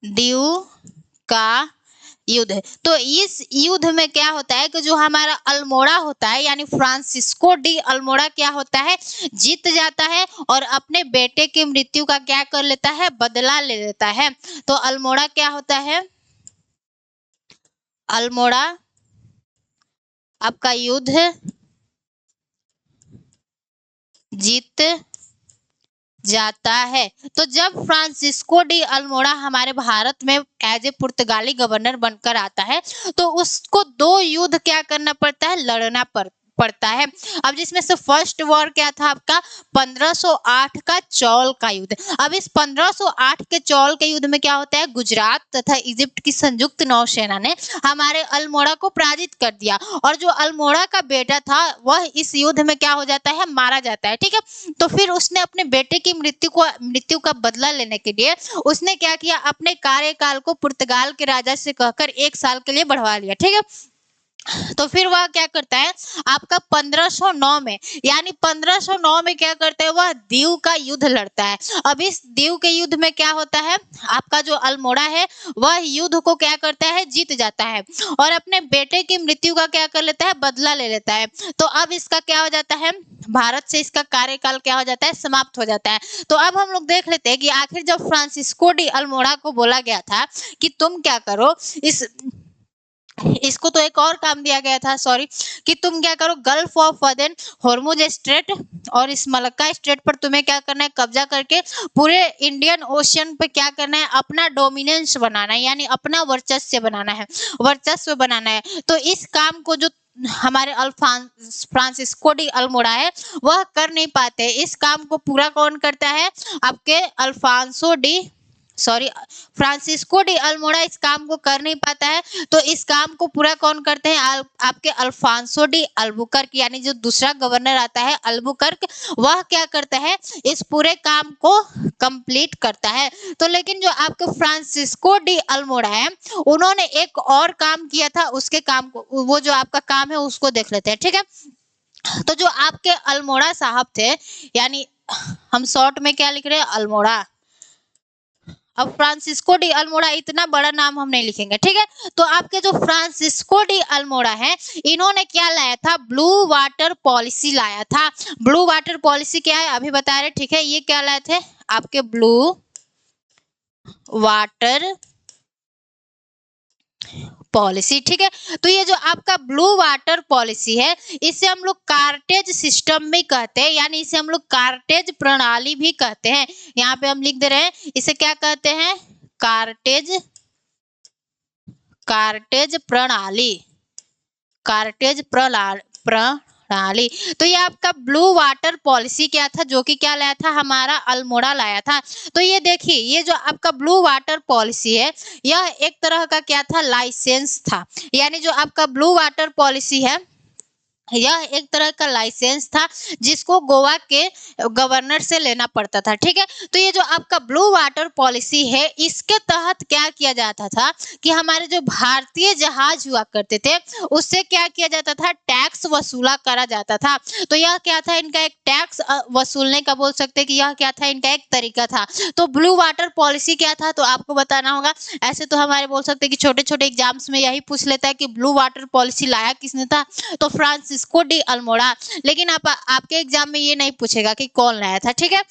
दीव का युद्ध। तो इस युद्ध में क्या होता है कि जो हमारा अल्मोड़ा होता है, यानी फ्रांसिस्को डी अल्मोड़ा क्या होता है, जीत जाता है और अपने बेटे की मृत्यु का क्या कर लेता है, बदला ले लेता है। तो अल्मोड़ा क्या होता है, अल्मोड़ा आपका युद्ध जीत जाता है। तो जब फ्रांसिस्को डी अल्मोड़ा हमारे भारत में एज ए पुर्तगाली गवर्नर बनकर आता है, तो उसको 2 युद्ध क्या करना पड़ता है, लड़ना पड़ता है। अब जिसमें से फर्स्ट वॉर क्या था आपका, 1508 का चौल का युद्ध। अब इस 1508 के चौल के युद्ध में क्या होता है, गुजरात तथा इजिप्ट की संयुक्त नौसेना ने हमारे अल्मोड़ा को पराजित कर दिया। और जो अल्मोड़ा का बेटा था वह इस युद्ध में क्या हो जाता है, मारा जाता है, ठीक है। तो फिर उसने अपने बेटे की मृत्यु का बदला लेने के लिए उसने क्या किया, अपने कार्यकाल को पुर्तगाल के राजा से कहकर 1 साल के लिए बढ़वा लिया, ठीक है। तो फिर वह क्या करता है, आपका 1509 में, यानी 1509 में क्या करता है, वह दीव का युद्ध लड़ता है। अब इस दीव के युद्ध में क्या होता है, आपका जो अल्मोड़ा है वह युद्ध को क्या करता है, जीत जाता है और अपने बेटे की मृत्यु का क्या कर लेता है, बदला ले लेता है। तो अब इसका क्या हो जाता है, भारत से इसका कार्यकाल क्या हो जाता है, समाप्त हो जाता है। तो अब हम लोग देख लेते हैं कि आखिर जब फ्रांसिस्को डी अल्मोड़ा को बोला गया था कि तुम क्या करो, इसको तो एक और काम दिया गया था, सॉरी, कि तुम क्या करो, गल्फ ऑफ अदेन, हॉर्मुज स्ट्रेट और इस मलक्का स्ट्रेट पर तुम्हें क्या करना है, कब्जा करके पूरे इंडियन ओशियन पे क्या करना है, अपना डोमिनेंस बनाना है, यानी अपना वर्चस्व बनाना है। तो इस काम को जो हमारे फ्रांसिस्को डी अल्मोड़ा है वह कर नहीं पाते। इस काम को पूरा कौन करता है? आपके फ्रांसिस्को डी अल्मोड़ा इस काम को कर नहीं पाता है, तो इस काम को पूरा कौन करते हैं? आपके अल्फांसो डी अल्बुकर्क, यानी जो दूसरा गवर्नर आता है अल्बुकर्क, वह क्या करता है? इस पूरे काम को कंप्लीट करता है। तो लेकिन जो आपके फ्रांसिस्को डी अल्मोड़ा है उन्होंने एक और काम किया था, उसके काम को, वो जो आपका काम है उसको देख लेते हैं, ठीक है। तो जो आपके अल्मोड़ा साहब थे, यानी हम शॉर्ट में क्या लिख रहे हैं? अल्मोड़ा। अब फ्रांसिस्को डी अल्मोड़ा, इतना बड़ा नाम हम नहीं लिखेंगे, ठीक है। तो आपके जो फ्रांसिस्को डी अल्मोड़ा है इन्होंने क्या लाया था? ब्लू वाटर पॉलिसी लाया था। ब्लू वाटर पॉलिसी क्या है अभी बता रहे, ठीक है। ये क्या लाए थे? आपके ब्लू वाटर पॉलिसी, ठीक है। तो ये जो आपका ब्लू वाटर पॉलिसी है इसे हम लोग कार्टेज सिस्टम भी कहते हैं, यानी इसे हम लोग कार्टेज प्रणाली भी कहते हैं। यहाँ पे हम लिख दे रहे हैं, इसे क्या कहते हैं? कार्टेज प्रणाली। कार्टेज प्रणाली। तो ये आपका ब्लू वाटर पॉलिसी क्या था? जो कि क्या लाया था? हमारा अल्मोड़ा लाया था। तो ये देखिए, ये जो आपका ब्लू वाटर पॉलिसी है यह एक तरह का क्या था? लाइसेंस था। यानी जो आपका ब्लू वाटर पॉलिसी है यह एक तरह का लाइसेंस था जिसको गोवा के गवर्नर से लेना पड़ता था, ठीक है। तो ये जो आपका ब्लू वाटर पॉलिसी है इसके तहत क्या किया जाता था कि हमारे जो भारतीय जहाज हुआ करते थे उससे क्या किया जाता था? टैक्स वसूला करा जाता था। तो यह क्या था? इनका एक टैक्स वसूलने का, बोल सकते हैं कि यह क्या था? इनका एक तरीका था। तो ब्लू वाटर पॉलिसी क्या था? तो आपको बताना होगा। ऐसे तो हमारे बोल सकते हैं कि छोटे छोटे एग्जाम्स में यही पूछ लेता है कि ब्लू वाटर पॉलिसी लाया किसने था? तो फ्रांसिस्को डी अल्मोड़ा। लेकिन आपके एग्जाम में ये नहीं पूछेगा कि कौन लाया था, ठीक है।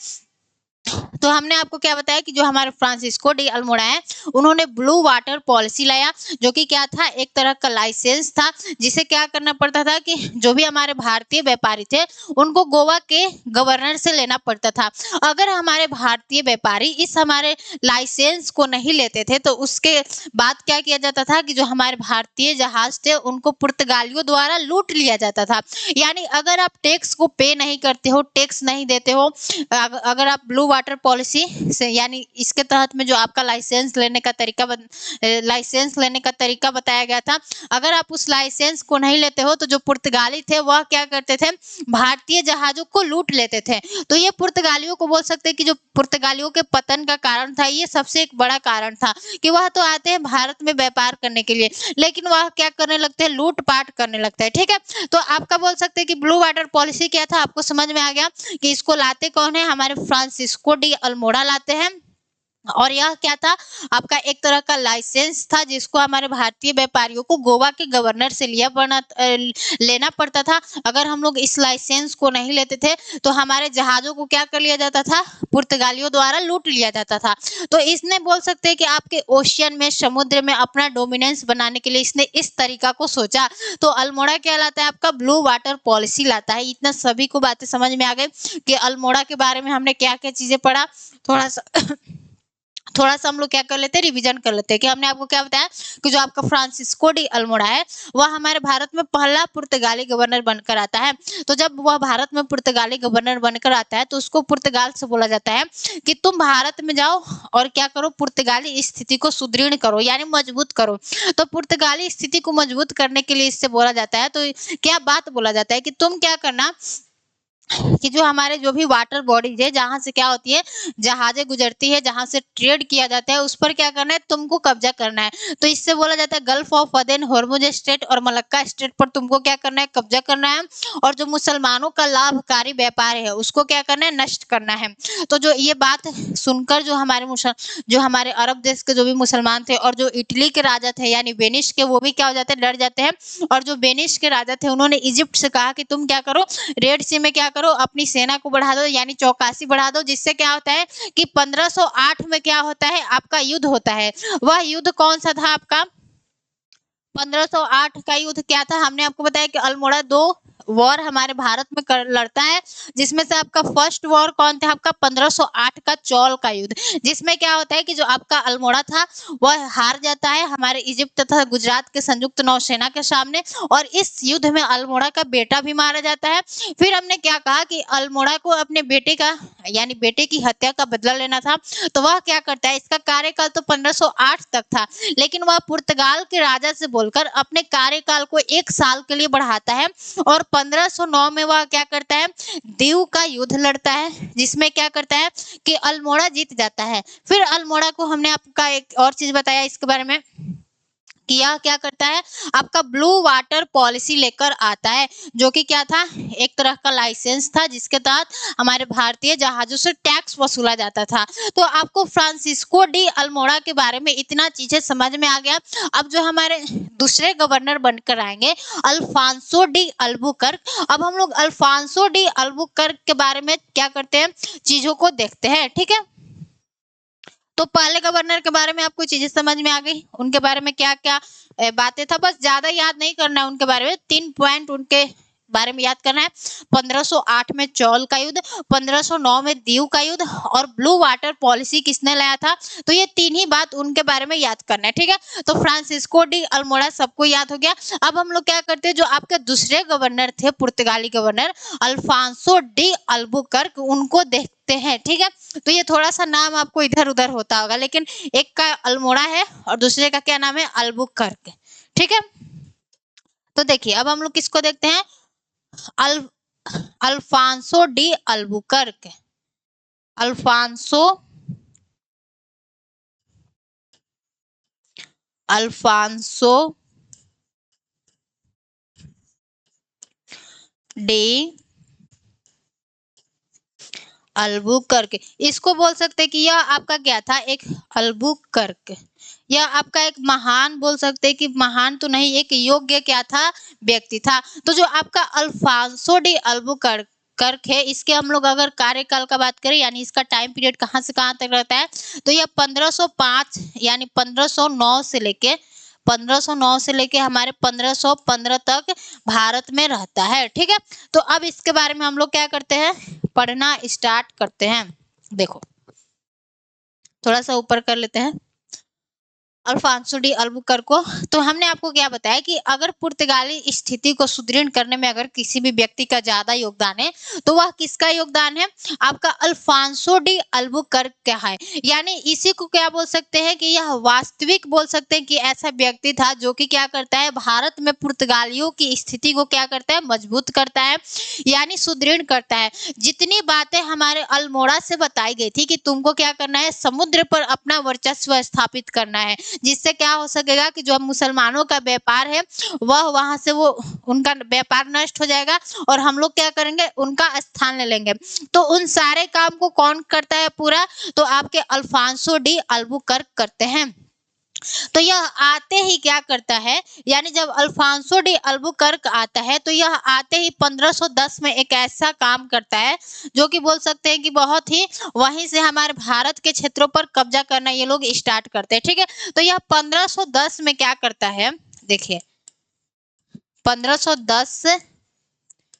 तो हमने आपको क्या बताया कि जो हमारे फ्रांसिस्को डी अल्मोड़ा है उन्होंने ब्लू वाटर पॉलिसी लाया, जो कि क्या था? एक तरह का लाइसेंस था जिसे क्या करना पड़ता था कि जो भी हमारे भारतीय व्यापारी थे उनको गोवा के गवर्नर से लेना पड़ता था। अगर हमारे भारतीय व्यापारी इस हमारे लाइसेंस को नहीं लेते थे तो उसके बाद क्या किया जाता था कि जो हमारे भारतीय जहाज थे उनको पुर्तगालियों द्वारा लूट लिया जाता था। यानी अगर आप टैक्स को पे नहीं करते हो, टैक्स नहीं देते हो, अगर आप ब्लू वाटर पॉलिसी से, यानी इसके तहत में जो आपका लाइसेंस लेने का तरीका बताया गया था, अगर आप उस लाइसेंस को नहीं लेते हो तो जो पुर्तगाली थे वह क्या करते थे? भारतीय जहाजों को लूट लेते थे। तो ये पुर्तगालियों को बोल सकते हैं कि जो पुर्तगालियों के पतन का कारण था, ये सबसे एक बड़ा कारण था कि वह तो आते हैं भारत में व्यापार करने के लिए, लेकिन वह क्या करने लगते हैं? लूटपाट करने लगता है, ठीक है। तो आपका बोल सकते हैं कि ब्लू वाटर पॉलिसी क्या था? आपको समझ में आ गया कि इसको लाते कौन है? हमारे फ्रांसिस्को डी अल्मोड़ा लाते हैं। और यह क्या था? आपका एक तरह का लाइसेंस था जिसको हमारे भारतीय व्यापारियों को गोवा के गवर्नर से लेना पड़ता था। अगर हम लोग इस लाइसेंस को नहीं लेते थे तो हमारे जहाजों को क्या कर लिया जाता था? पुर्तगालियों द्वारा लूट लिया जाता था। तो इसने बोल सकते हैं कि आपके ओशियन में, समुद्र में अपना डोमिनेंस बनाने के लिए इसने इस तरीका को सोचा। तो अल्मोड़ा क्या लाता है? आपका ब्लू वाटर पॉलिसी लाता है। इतना सभी को बातें समझ में आ गई कि अल्मोड़ा के बारे में हमने क्या क्या चीजें पढ़ा। थोड़ा सा हम लोग क्या कर लेते हैं? रिवीजन कर लेते हैं कि हमने आपको क्या बताया कि जो आपका फ्रांसिस्को डी अल्मोड़ा है वह हमारे भारत में पहला पुर्तगाली गवर्नर बनकर आता है। तो जब वह भारत में पुर्तगाली गवर्नर बनकर आता है तो उसको पुर्तगाल से बोला जाता है कि तुम भारत में जाओ और क्या करो? पुर्तगाली स्थिति को सुदृढ़ करो, यानी मजबूत करो। तो पुर्तगाली स्थिति को मजबूत करने के लिए इससे बोला जाता है, तो क्या बात बोला जाता है कि तुम क्या करना कि जो हमारे जो भी वाटर बॉडीज है जहां से क्या होती है? जहाजें गुजरती है, जहां से ट्रेड किया जाता है, उस पर क्या करना है? तुमको कब्जा करना है। तो इससे बोला जाता है गल्फ ऑफ अदेन, हॉर्मुज स्ट्रेट और मलक्का स्ट्रेट पर तुमको क्या करना है? कब्जा करना है। और जो मुसलमानों का लाभकारी व्यापार है उसको क्या करना है? नष्ट करना है। तो जो ये बात सुनकर जो हमारे अरब देश के जो भी मुसलमान थे और जो इटली के राजा थे यानी वेनिस के, वो भी क्या हो जाते हैं? डर जाते हैं। और जो वेनिस के राजा थे उन्होंने इजिप्ट से कहा कि तुम क्या करो? रेड सी में क्या करो? अपनी सेना को बढ़ा दो, यानी चौकसी बढ़ा दो, जिससे क्या होता है कि 1508 में क्या होता है? आपका युद्ध होता है। वह युद्ध कौन सा था? आपका 1508 का युद्ध क्या था? हमने आपको बताया कि अल्मोड़ा 2 वॉर हमारे भारत में लड़ता है, जिसमें से आपका फर्स्ट वॉर कौन था, आपका 1508 का चौल का युद्ध, जिसमें क्या होता है कि जो आपका अल्मोड़ा था वह हार जाता है हमारे इजिप्ट तथा गुजरात के संयुक्त नौसेना के सामने, और इस युद्ध में अल्मोड़ा का बेटा भी मारा जाता है। फिर हमने क्या कहा कि अल्मोड़ा को अपने बेटे का यानी बेटे की हत्या का बदला लेना था, तो वह क्या करता है, इसका कार्यकाल तो 1508 तक था, लेकिन वह पुर्तगाल के राजा से बोलकर अपने कार्यकाल को 1 साल के लिए बढ़ाता है, और 1509 में वह क्या करता है, दीव का युद्ध लड़ता है, जिसमें क्या करता है कि अल्मोड़ा जीत जाता है। फिर अल्मोड़ा को हमने आपका एक और चीज बताया इसके बारे में कि यह क्या करता है, आपका ब्लू वाटर पॉलिसी लेकर आता है, जो कि क्या था, एक तरह का लाइसेंस था, जिसके तहत हमारे भारतीय जहाजों से टैक्स वसूला जाता था। तो आपको फ्रांसिस्को डी अल्मोड़ा के बारे में इतना चीजें समझ में आ गया। अब जो हमारे दूसरे गवर्नर बनकर आएंगे अल्फांसो डी अल्बुकर्क, अब हम लोग अल्फांसो डी अल्बुकर्क के बारे में क्या करते हैं, चीजों को देखते हैं। ठीक है, तो पहले गवर्नर के बारे में आपको चीजें समझ में आ गई, उनके बारे में क्या क्या बातें था, बस ज्यादा याद नहीं करना है उनके बारे में, 3 पॉइंट उनके बारे में याद करना है। 1508 में चौल का युद्ध, 1509 में दीव का युद्ध, और ब्लू वाटर पॉलिसी किसने लाया था, तो ये 3 ही बात उनके बारे में याद करना है। ठीक है, तो फ्रांसिस्को डी अल्मोड़ा सबको याद हो गया। अब हम लोग क्या करते हैं, जो आपके दूसरे गवर्नर थे पुर्तगाली गवर्नर अल्फांसो डी अल्बुकर्क, उनको देखते हैं। ठीक है, तो ये थोड़ा सा नाम आपको इधर उधर होता होगा, लेकिन एक का अल्मोड़ा है और दूसरे का क्या नाम है, अल्बुकर्क। ठीक है, तो देखिए अब हम लोग किसको देखते हैं, Al Alfonso de Albuquerque, Alfonso Alfonso de Albuquerque, इसको बोल सकते हैं कि यह आपका क्या था, एक अल्बुकर्क, यह आपका एक महान, बोल सकते हैं कि महान तो नहीं, एक योग्य क्या था, व्यक्ति था। तो जो आपका अल्फांसो डी अल्बुकर्क है, इसके हम लोग अगर कार्यकाल का बात करें, यानी इसका टाइम पीरियड कहाँ से कहाँ तक रहता है, तो यह 1505 यानी 1509 से लेके हमारे 1515 तक भारत में रहता है। ठीक है, तो अब इसके बारे में हम लोग क्या करते हैं, पढ़ना स्टार्ट करते हैं। देखो थोड़ा सा ऊपर कर लेते हैं अल्फांसो डी अल्बुकर्क को। तो हमने आपको क्या बताया कि अगर पुर्तगाली स्थिति को सुदृढ़ करने में अगर किसी भी व्यक्ति का ज्यादा योगदान है, तो वह किसका योगदान है, आपका अल्फांसो डी अल्बुकर्क का है। यानी इसी को क्या बोल सकते हैं कि यह वास्तविक, बोल सकते हैं कि ऐसा व्यक्ति था जो कि क्या करता है, भारत में पुर्तगालियों की स्थिति को क्या करता है, मजबूत करता है, यानी सुदृढ़ करता है। जितनी बातें हमारे अल्मोड़ा से बताई गई थी कि तुमको क्या करना है, समुद्र पर अपना वर्चस्व स्थापित करना है, जिससे क्या हो सकेगा कि जो मुसलमानों का व्यापार है वह वहां से वो उनका व्यापार नष्ट हो जाएगा, और हम लोग क्या करेंगे, उनका स्थान ले लेंगे। तो उन सारे काम को कौन करता है पूरा, तो आपके अल्फांसो डी अल्बुकर्क करते हैं। तो यह आते ही क्या करता है, यानी जब अल्फांसो डी अल्बुकर्क आता है, तो यह आते ही 1510 में एक ऐसा काम करता है जो कि बोल सकते हैं कि बहुत ही, वहीं से हमारे भारत के क्षेत्रों पर कब्जा करना ये लोग स्टार्ट करते हैं। ठीक है, तो यह 1510 में क्या करता है, देखिए 1510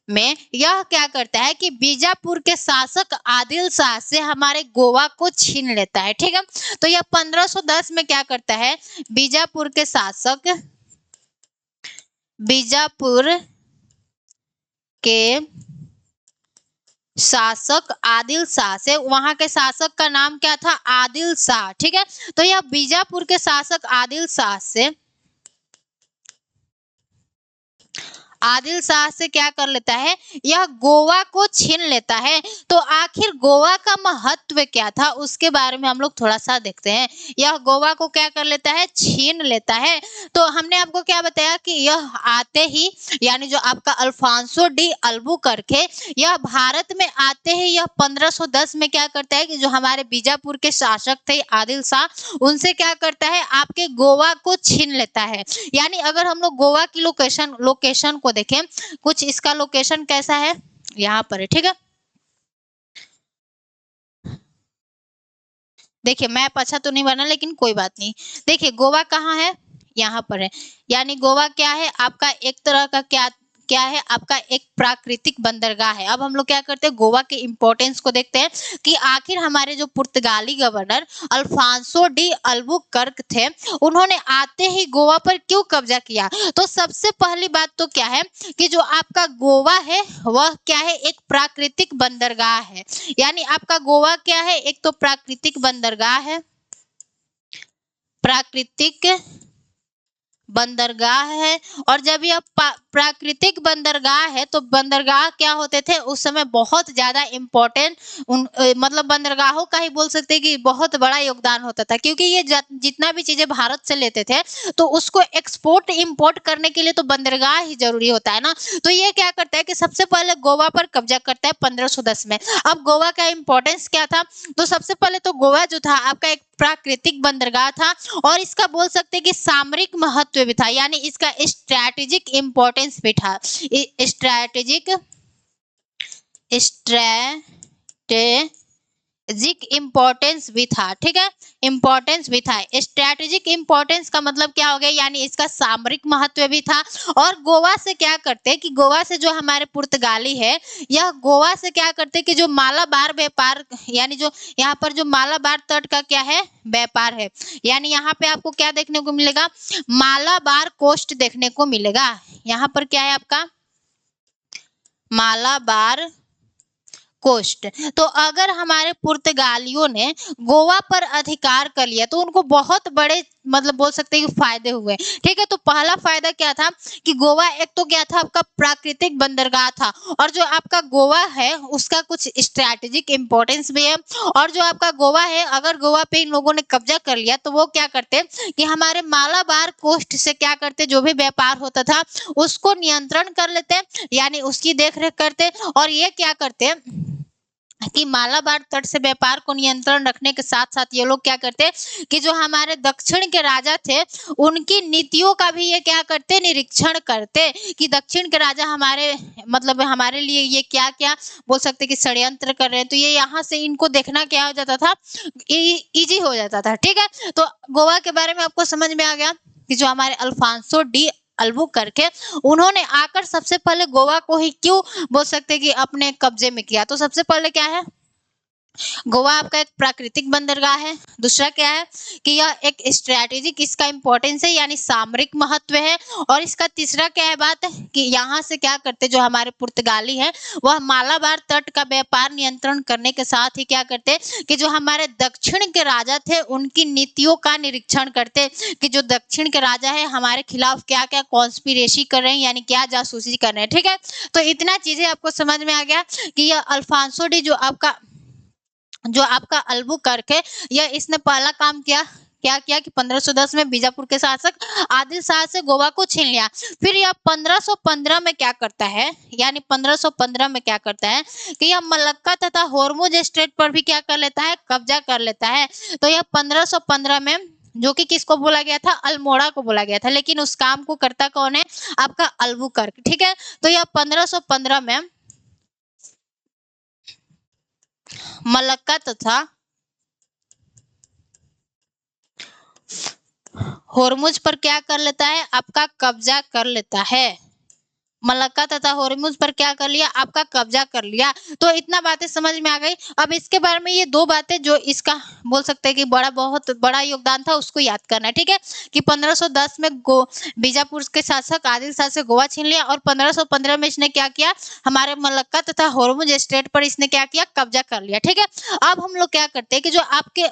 में यह क्या करता है कि बीजापुर के शासक आदिल शाह से हमारे गोवा को छीन लेता है। ठीक है, तो यह 1510 में क्या करता है, बीजापुर के शासक आदिल शाह से, वहां के शासक का नाम क्या था, आदिल शाह। ठीक है, तो यह बीजापुर के शासक आदिल शाह से क्या कर लेता है, यह गोवा को छीन लेता है। तो आखिर गोवा का महत्व क्या था, उसके बारे में हम लोग थोड़ा सा देखते हैं। यह गोवा को क्या कर लेता है, छीन लेता है। तो हमने आपको क्या बताया कि यह आते ही, यानी जो आपका अल्फांसो डी अल्बुकर्क है, यह भारत में आते ही यह 1510 में क्या करता है कि जो हमारे बीजापुर के शासक थे आदिल शाह, उनसे क्या करता है, आपके गोवा को छीन लेता है। यानी अगर हम लोग गोवा की लोकेशन को देखें, कुछ इसका लोकेशन कैसा है, यहाँ पर है। ठीक है, देखिए मैप अच्छा तो नहीं बना, लेकिन कोई बात नहीं। देखिए गोवा कहाँ है, यहाँ पर है। यानी गोवा क्या है, आपका एक तरह का क्या क्या है आपका एक प्राकृतिक बंदरगाह है। अब हम लोग क्या करते हैं, गोवा के इंपॉर्टेंस को देखते हैं कि आखिर हमारे जो पुर्तगाली गवर्नर अल्फांसो डी अल्बुकर्क थे, उन्होंने आते ही गोवा पर क्यों कब्जा किया। तो सबसे पहली बात तो क्या है कि जो आपका गोवा है वह क्या है, एक प्राकृतिक बंदरगाह है। यानी आपका गोवा क्या है, एक तो प्राकृतिक बंदरगाह है, प्राकृतिक बंदरगाह है। और जब यह प्राकृतिक बंदरगाह है तो बंदरगाह क्या होते थे उस समय, बहुत ज्यादा इम्पोर्टेंट मतलब बंदरगाहों का ही बोल सकते हैं कि बहुत बड़ा योगदान होता था, क्योंकि ये जितना भी चीजें भारत से लेते थे तो उसको एक्सपोर्ट इंपोर्ट करने के लिए तो बंदरगाह ही जरूरी होता है ना। तो ये क्या करता है कि सबसे पहले गोवा पर कब्जा करता है 1510 में। अब गोवा का इंपॉर्टेंस क्या था, तो सबसे पहले तो गोवा जो था आपका एक प्राकृतिक बंदरगाह था और इसका बोल सकते हैं कि सामरिक महत्व भी था, यानी इसका स्ट्रैटेजिक इंपॉर्टेंस भी था। स्ट्रैटेजिक इंपॉर्टेंस भी था, ठीक है, इंपॉर्टेंस भी था। स्ट्रैटेजिक इंपॉर्टेंस का मतलब क्या हो गया, यानी इसका सामरिक महत्व भी था। और गोवा से क्या करते हैं कि गोवा से जो हमारे पुर्तगाली है, यह गोवा से क्या करते हैं कि जो मालाबार व्यापार, यानी जो यहाँ पर जो मालाबार तट का क्या है, व्यापार है। यानी यहाँ पे आपको क्या देखने को मिलेगा, मालाबार कोस्ट देखने को मिलेगा। यहाँ पर क्या है आपका मालाबार कोस्ट। तो अगर हमारे पुर्तगालियों ने गोवा पर अधिकार कर लिया तो उनको बहुत बड़े मतलब बोल सकते हैं कि फायदे हुए, ठीक है। तो पहला फायदा क्या था कि गोवा एक तो क्या था आपका प्राकृतिक बंदरगाह था, और जो आपका गोवा है उसका कुछ स्ट्रैटेजिक इंपॉर्टेंस भी है। और जो आपका गोवा है, अगर गोवा पे इन लोगों ने कब्जा कर लिया तो वो क्या करते कि हमारे मालाबार कोस्ट से क्या करते, जो भी व्यापार होता था उसको नियंत्रण कर लेते, यानी उसकी देखरेख करते। और ये क्या करते कि मालाबार तट से व्यापार को नियंत्रण रखने के साथ साथ ये लोग क्या करते कि जो हमारे दक्षिण के राजा थे उनकी नीतियों का भी ये क्या करते, निरीक्षण करते कि दक्षिण के राजा हमारे मतलब हमारे लिए ये क्या क्या बोल सकते कि षड्यंत्र कर रहे हैं। तो ये यहाँ से इनको देखना क्या हो जाता था, इजी हो जाता था, ठीक है। तो गोवा के बारे में आपको समझ में आ गया कि जो हमारे अल्फांसो डी अल्बुकर्क उन्होंने आकर सबसे पहले गोवा को ही क्यों बोल सकते कि अपने कब्जे में किया। तो सबसे पहले क्या है, गोवा आपका एक प्राकृतिक बंदरगाह है। दूसरा क्या है कि यह एक स्ट्रैटेजिक इसका इंपॉर्टेंस है, यानी सामरिक महत्व है। और इसका तीसरा क्या है बात कि यहाँ से क्या करते जो हमारे पुर्तगाली है वह मालाबार तट का व्यापार नियंत्रण करने के साथ ही क्या करते कि जो हमारे दक्षिण के राजा थे उनकी नीतियों का निरीक्षण करते कि जो दक्षिण के राजा है हमारे खिलाफ क्या क्या कॉन्स्पिरेसी कर रहे हैं, यानी क्या जासूसी कर रहे हैं, ठीक है। तो इतना चीजें आपको समझ में आ गया कि यह अल्फांसो डी जो आपका अल्बुकर्क है, यह इसने पहला काम किया क्या किया कि 1510 में बीजापुर के शासक आदिल शाह से गोवा को छीन लिया। फिर यह 1515 में क्या करता है, यानी 1515 में क्या करता है कि यह मलक्का तथा होर्मुज स्ट्रेट पर भी क्या कर लेता है, कब्जा कर लेता है। तो यह 1515 में जो कि किसको बोला गया था, अल्मोड़ा को बोला गया था, लेकिन उस काम को करता कौन है, आपका अल्बुकर्क, ठीक है। तो यह 1515 में मलक्का तथा होर्मुज पर क्या कर लेता है, आपका कब्जा कर लेता है। मलक्का तथा होर्मुज पर क्या कर लिया, आपका कब्जा कर लिया। तो इतना बातें समझ में आ गई। अब इसके बारे में ये दो बातें जो इसका बोल सकते हैं कि बहुत बड़ा योगदान था उसको याद करना है, ठीक है। कि 1510 में बीजापुर के शासक आदिल शाह से गोवा छीन लिया और 1515 में इसने क्या किया, हमारे मलक्का तथा होर्मुज स्ट्रेट पर इसने क्या किया, कब्जा कर लिया, ठीक है। अब हम लोग क्या करते हैं कि जो आपके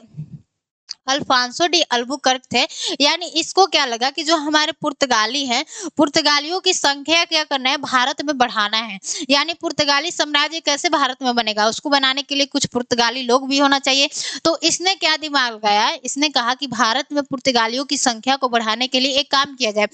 अल्फांसो डी अल्बुकर्क थे, यानी इसको क्या लगा कि जो हमारे पुर्तगाली हैं, पुर्तगालियों की संख्या क्या करना है, भारत में बढ़ाना है। यानी पुर्तगाली साम्राज्य कैसे भारत में बनेगा, उसको बनाने के लिए कुछ पुर्तगाली लोग भी होना चाहिए। तो इसने क्या दिमाग लगाया, इसने कहा कि भारत में पुर्तगालियों की संख्या को बढ़ाने के लिए एक काम किया जाए।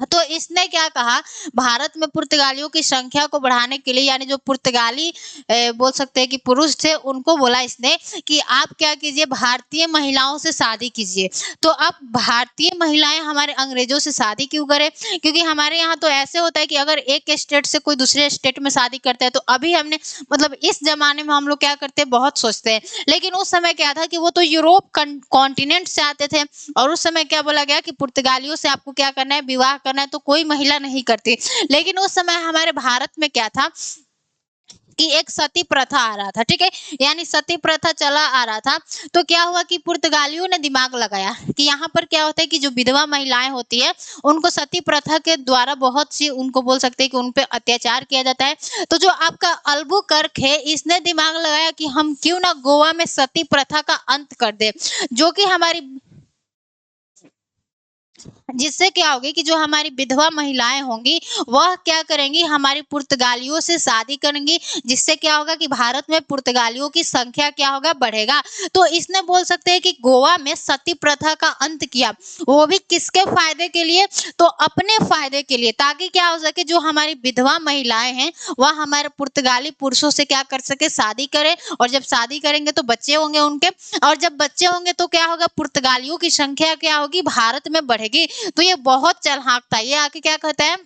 तो इसने क्या कहा, भारत में पुर्तगालियों की संख्या को बढ़ाने के लिए, यानी जो पुर्तगाली बोल सकते हैं कि पुरुष थे उनको बोला इसने कि आप क्या कीजिए, भारतीय महिलाओं से शादी कीजिए। तो अब भारतीय महिलाएं हमारे अंग्रेजों से शादी क्यों करें, क्योंकि हमारे यहाँ तो ऐसे होता है कि अगर एक स्टेट से कोई दूसरे स्टेट में शादी करता है तो अभी हमने मतलब इस जमाने में हम लोग क्या करते हैं, बहुत सोचते हैं, लेकिन उस समय क्या था कि वो तो यूरोप कॉन्टिनेंट से आते थे और उस समय क्या बोला गया कि पुर्तगालियों से आपको क्या करना है, विवाह करना है तो कोई महिला नहीं करती। लेकिन उस समय हमारे भारत में क्या था कि एक सती प्रथा आ रहा था, ठीक है, यानी सती प्रथा चला आ रहा था। तो क्या हुआ कि पुर्तगालियों ने दिमाग लगाया कि यहाँ पर क्या होता है कि जो विधवा महिलाएं होती है उनको सती प्रथा के द्वारा बहुत सी, उनको बोल सकते हैं कि उन पे अत्याचार किया जाता है। तो जो आपका अल्बुकर्क है, इसने दिमाग लगाया कि हम क्यों ना गोवा में सती प्रथा का अंत कर दे, जो कि हमारी, जिससे क्या होगी कि जो हमारी विधवा महिलाएं होंगी वह क्या करेंगी, हमारी पुर्तगालियों से शादी करेंगी, जिससे क्या होगा कि भारत में पुर्तगालियों की संख्या क्या होगा, बढ़ेगा। तो इसने बोल सकते हैं कि गोवा में सती प्रथा का अंत किया, वो भी किसके फायदे के लिए, तो अपने फायदे के लिए, ताकि क्या हो सके जो हमारी विधवा महिलाएं हैं वह हमारे पुर्तगाली पुरुषों से क्या कर सके, शादी करे, और जब शादी करेंगे तो बच्चे होंगे उनके, और जब बच्चे होंगे तो क्या होगा, पुर्तगालियों की संख्या क्या होगी, भारत में बढ़ेगी। तो ये बहुत चालाक था। ये आके क्या कहता है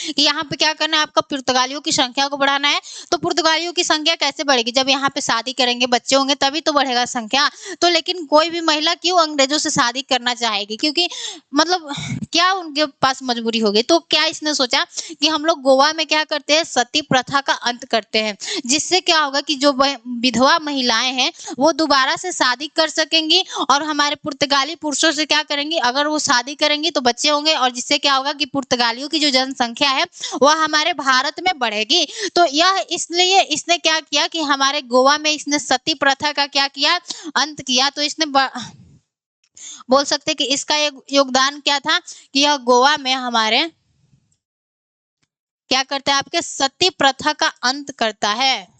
कि यहाँ पे क्या करना है, आपका पुर्तगालियों की संख्या को बढ़ाना है। तो पुर्तगालियों की संख्या कैसे बढ़ेगी, जब यहाँ पे शादी करेंगे, बच्चे होंगे, तभी तो बढ़ेगा संख्या। तो लेकिन कोई भी महिला क्यों अंग्रेजों से शादी करना चाहेगी, क्योंकि मतलब क्या उनके पास मजबूरी होगी। तो क्या इसने सोचा कि हम लोग गोवा में क्या करते हैं, सती प्रथा का अंत करते हैं, जिससे क्या होगा कि जो विधवा महिलाएं हैं वो दोबारा से शादी कर सकेंगी, और हमारे पुर्तगाली पुरुषों से क्या करेंगी, अगर वो शादी करेंगी तो बच्चे होंगे, और जिससे क्या होगा कि पुर्तगालियों की जो जनसंख्या है वह हमारे भारत में बढ़ेगी। तो यह इसलिए इसने क्या किया कि हमारे गोवा में इसने सती प्रथा का क्या किया, अंत किया। तो इसने बोल सकते कि इसका एक योगदान क्या था कि यह गोवा में हमारे क्या करता है, आपके सती प्रथा का अंत करता है,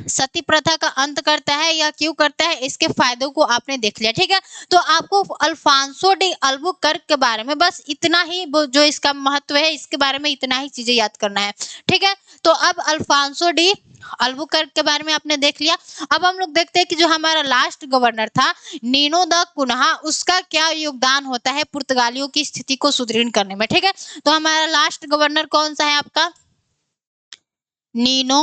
सती प्रथा का अंत करता है। या क्यों करता है, इसके फायदों को आपने देख लिया, ठीक है। तो आपको अल्फांसो डी अल्बुकर्क के बारे में बस इतना ही, जो इसका महत्व है इसके बारे में इतना ही चीजें याद करना है, ठीक है। तो अब अल्फांसो डी अल्बुकर्क के बारे में आपने देख लिया। अब हम लोग देखते हैं कि जो हमारा लास्ट गवर्नर था नीनो द कुन्हा, उसका क्या योगदान होता है पुर्तगालियों की स्थिति को सुदृढ़ करने में, ठीक है। तो हमारा लास्ट गवर्नर कौन सा है आपका, नीनो,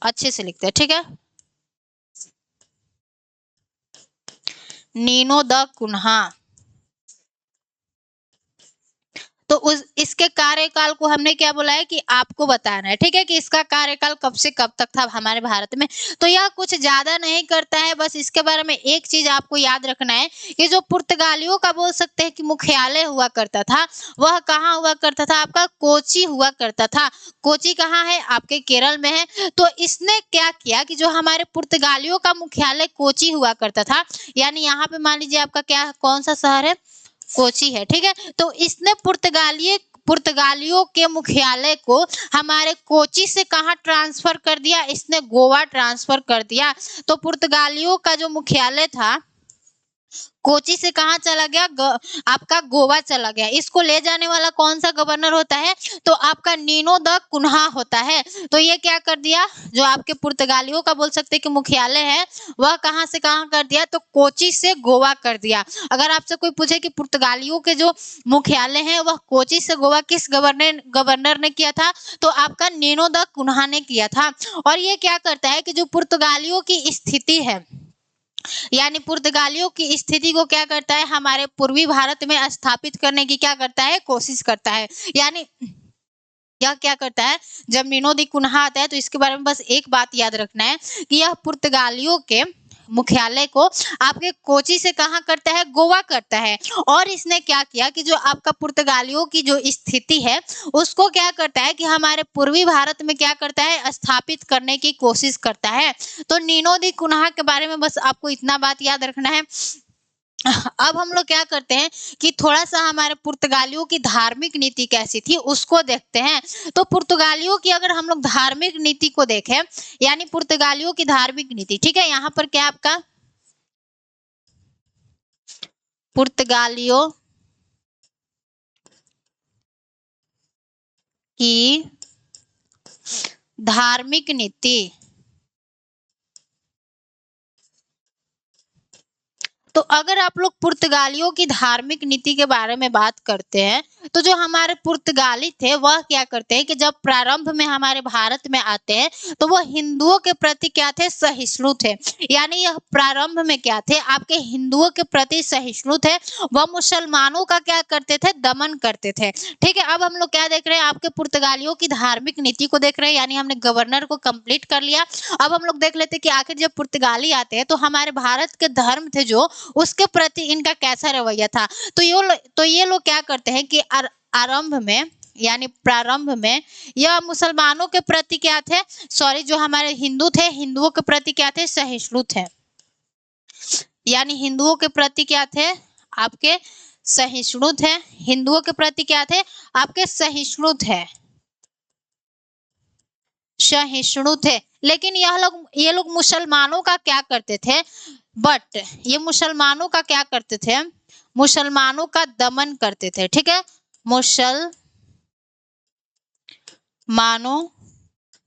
अच्छे से लिखते हैं, ठीक है, नीनो द कुन्हा। तो उस इसके कार्यकाल को हमने क्या बोला है कि आपको बताना है, ठीक है, कि इसका कार्यकाल कब से कब तक था हमारे भारत में। तो यह कुछ ज्यादा नहीं करता है, बस इसके बारे में एक चीज आपको याद रखना है कि जो पुर्तगालियों का बोल सकते हैं कि मुख्यालय हुआ करता था, वह कहाँ हुआ करता था, आपका कोची हुआ करता था। कोची कहाँ है, आपके केरल में है। तो इसने क्या किया कि जो हमारे पुर्तगालियों का मुख्यालय कोची हुआ करता था, यानी यहाँ पे मान लीजिए आपका क्या, कौन सा शहर है, कोची है, ठीक है। तो इसने पुर्तगालियों के मुख्यालय को हमारे कोची से कहाँ ट्रांसफर कर दिया, इसने गोवा ट्रांसफर कर दिया। तो पुर्तगालियों का जो मुख्यालय था कोची से कहाँ चला गया, आपका गोवा चला गया। इसको ले जाने वाला कौन सा गवर्नर होता है, तो आपका नीनो द कुन्हा होता है। तो ये क्या कर दिया, जो आपके पुर्तगालियों का बोल सकते हैं कि मुख्यालय है वह कहाँ से कहाँ कर दिया, तो कोची से गोवा कर दिया। अगर आपसे कोई पूछे कि पुर्तगालियों के जो मुख्यालय है वह कोची से गोवा किस गवर्नर ने किया था, तो आपका नीनो द कुन्हा ने किया था। और ये क्या करता है कि जो पुर्तगालियों की स्थिति है, यानी पुर्तगालियों की स्थिति को क्या करता है, हमारे पूर्वी भारत में स्थापित करने की क्या करता है, कोशिश करता है। यानी यह क्या करता है, जब नीनो दी कुन्हा आता है तो इसके बारे में बस एक बात याद रखना है कि यह पुर्तगालियों के मुख्यालय को आपके कोची से कहाँ करता है, गोवा करता है। और इसने क्या किया कि जो आपका पुर्तगालियों की जो स्थिति है उसको क्या करता है कि हमारे पूर्वी भारत में क्या करता है, स्थापित करने की कोशिश करता है। तो नीनो दी कुन्हा के बारे में बस आपको इतना बात याद रखना है। अब हम लोग क्या करते हैं कि थोड़ा सा हमारे पुर्तगालियों की धार्मिक नीति कैसी थी उसको देखते हैं। तो पुर्तगालियों की अगर हम लोग धार्मिक नीति को देखें, यानी पुर्तगालियों की धार्मिक नीति, ठीक है, यहाँ पर क्या आपका पुर्तगालियों की धार्मिक नीति, तो अगर आप लोग पुर्तगालियों की धार्मिक नीति के बारे में बात करते हैं, तो जो हमारे पुर्तगाली थे वह क्या करते हैं कि जब प्रारंभ में हमारे भारत में आते हैं तो वह हिंदुओं के प्रति क्या थे, सहिष्णु थे। यानी यह प्रारंभ में क्या थे, आपके हिंदुओं के प्रति सहिष्णु थे। वह मुसलमानों का क्या करते थे, दमन करते थे। ठीक है, अब हम लोग क्या देख रहे हैं, आपके पुर्तगालियों की धार्मिक नीति को देख रहे हैं। यानी हमने गवर्नर को कंप्लीट कर लिया। अब हम लोग देख लेते हैं कि आखिर जब पुर्तगाली आते हैं तो हमारे भारत के धर्म थे जो, उसके प्रति इनका कैसा रवैया था। तो ये लोग क्या करते हैं कि आरंभ में यानी प्रारंभ में यह मुसलमानों के प्रति क्या थे, सॉरी जो हमारे हिंदू थे, हिंदुओं के प्रति क्या थे, सहिष्णु थे। यानी हिंदुओं के प्रति क्या थे, आपके सहिष्णु थे। हिंदुओं के प्रति क्या थे, आपके सहिष्णु थे, सहिष्णु थे। लेकिन ये लोग मुसलमानों का क्या करते थे, बट ये मुसलमानों का क्या करते थे, मुसलमानों का दमन करते थे। ठीक है, मुसलमानों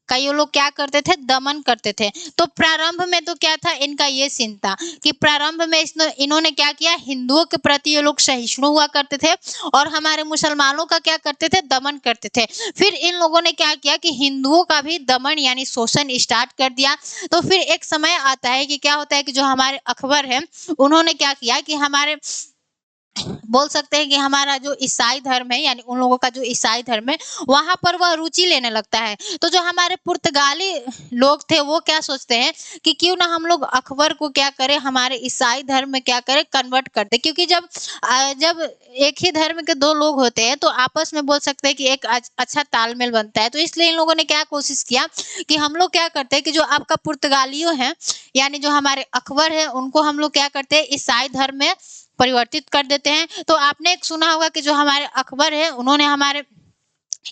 का ये लोग क्या करते थे, दमन करते थे। तो प्रारंभ में तो क्या था, इनका ये सीन था कि प्रारंभ में इन्होंने क्या किया, हिंदुओं के प्रति ये लोग सहिष्णु हुआ करते थे और हमारे मुसलमानों का क्या करते थे, दमन करते थे। फिर इन लोगों ने क्या किया कि हिंदुओं का भी दमन यानी शोषण स्टार्ट कर दिया। तो फिर एक समय आता है कि क्या होता है कि जो हमारे अकबर है, उन्होंने क्या किया कि हमारे बोल सकते हैं कि हमारा जो ईसाई धर्म है, यानी उन लोगों का जो ईसाई धर्म है, वहां पर वह रुचि लेने लगता है। तो जो हमारे पुर्तगाली लोग थे वो क्या सोचते हैं कि क्यों ना हम लोग अकबर को क्या करें, हमारे ईसाई धर्म में क्या करें, कन्वर्ट कर दे। क्योंकि जब एक ही धर्म के दो लोग होते हैं तो आपस में बोल सकते हैं कि एक अच्छा तालमेल बनता है। तो इसलिए इन लोगों ने क्या कोशिश किया कि हम लोग क्या करते हैं कि जो आपका पुर्तगालियों है, यानी जो हमारे अकबर है, उनको हम लोग क्या करते हैं, ईसाई धर्म में परिवर्तित कर देते हैं। तो आपने एक सुना होगा कि जो हमारे अकबर है, उन्होंने हमारे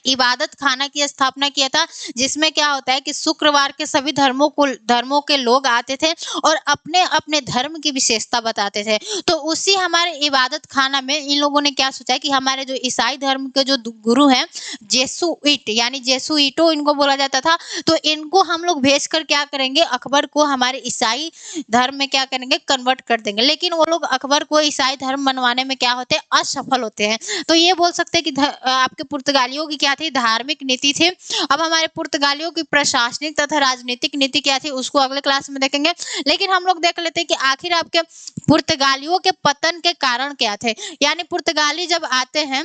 इबादत खाना की स्थापना किया था, जिसमें क्या होता है कि शुक्रवार के सभी धर्मों के लोग आते थे और अपने अपने धर्म की विशेषता बताते थे। तो उसी हमारे इबादत खाना में इन लोगों ने क्या सोचा कि हमारे जो ईसाई धर्म के जो गुरु हैं, जेसुइट यानी जेसुइटो इनको बोला जाता था, तो इनको हम लोग भेजकर क्या करेंगे, अकबर को हमारे ईसाई धर्म में क्या करेंगे, कन्वर्ट कर देंगे। लेकिन वो लोग अकबर को ईसाई धर्म बनवाने में क्या होते हैं, असफल होते हैं। तो ये बोल सकते हैं कि आपके पुर्तगालियों की क्या थी, धार्मिक नीति थी। अब हमारे पुर्तगालियों की प्रशासनिक तथा राजनीतिक नीति क्या थी, उसको अगले क्लास में देखेंगे। लेकिन हम लोग देख लेते हैं कि आखिर आपके पुर्तगालियों के पतन के कारण क्या थे। यानी पुर्तगाली जब आते हैं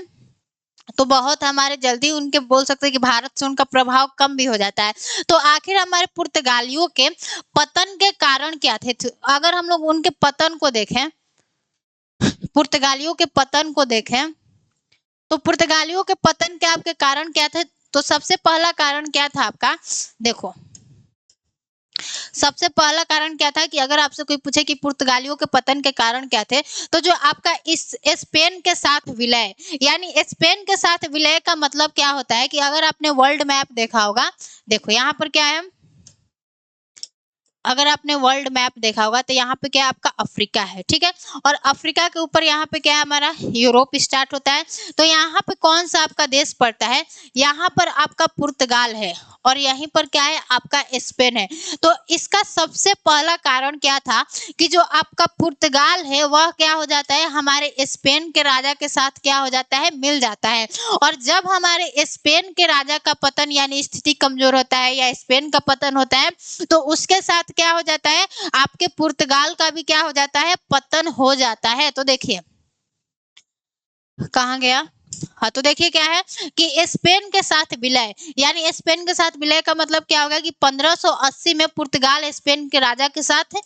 तो बहुत हमारे जल्दी उनके बोल सकते हैं कि भारत से उनका प्रभाव कम भी हो जाता है। तो आखिर हमारे पुर्तगालियों के पतन के कारण क्या थे। अगर हम लोग उनके पतन को देखें, पुर्तगालियों के पतन को देखें, तो पुर्तगालियों के पतन के आपके कारण क्या थे। तो सबसे पहला कारण क्या था आपका, देखो सबसे पहला कारण क्या था कि अगर आपसे कोई पूछे कि पुर्तगालियों के पतन के कारण क्या थे, तो जो आपका इस स्पेन के साथ विलय, यानी स्पेन के साथ विलय का मतलब क्या होता है कि अगर आपने वर्ल्ड मैप देखा होगा, देखो यहाँ पर क्या है, अगर आपने वर्ल्ड मैप देखा होगा तो यहाँ पे क्या है, आपका अफ्रीका है। ठीक है, और अफ्रीका के ऊपर यहाँ पे क्या है, हमारा यूरोप स्टार्ट होता है। तो यहाँ पे कौन सा आपका देश पड़ता है, यहाँ पर आपका पुर्तगाल है और यहीं पर क्या है, आपका स्पेन है। तो इसका सबसे पहला कारण क्या था कि जो आपका पुर्तगाल है वह क्या हो जाता है, हमारे स्पेन के राजा के साथ क्या हो जाता है, मिल जाता है। और जब हमारे स्पेन के राजा का पतन यानी स्थिति कमजोर होता है या स्पेन का पतन होता है, तो उसके साथ क्या हो जाता है, आपके पुर्तगाल का भी क्या हो जाता है, पतन हो जाता है। तो देखिए कहाँ गया, हाँ तो देखिए क्या है कि स्पेन के साथ विलय, यानी स्पेन के साथ विलय का मतलब क्या होगा कि 1580 में पुर्तगाल स्पेन के राजा के साथ है।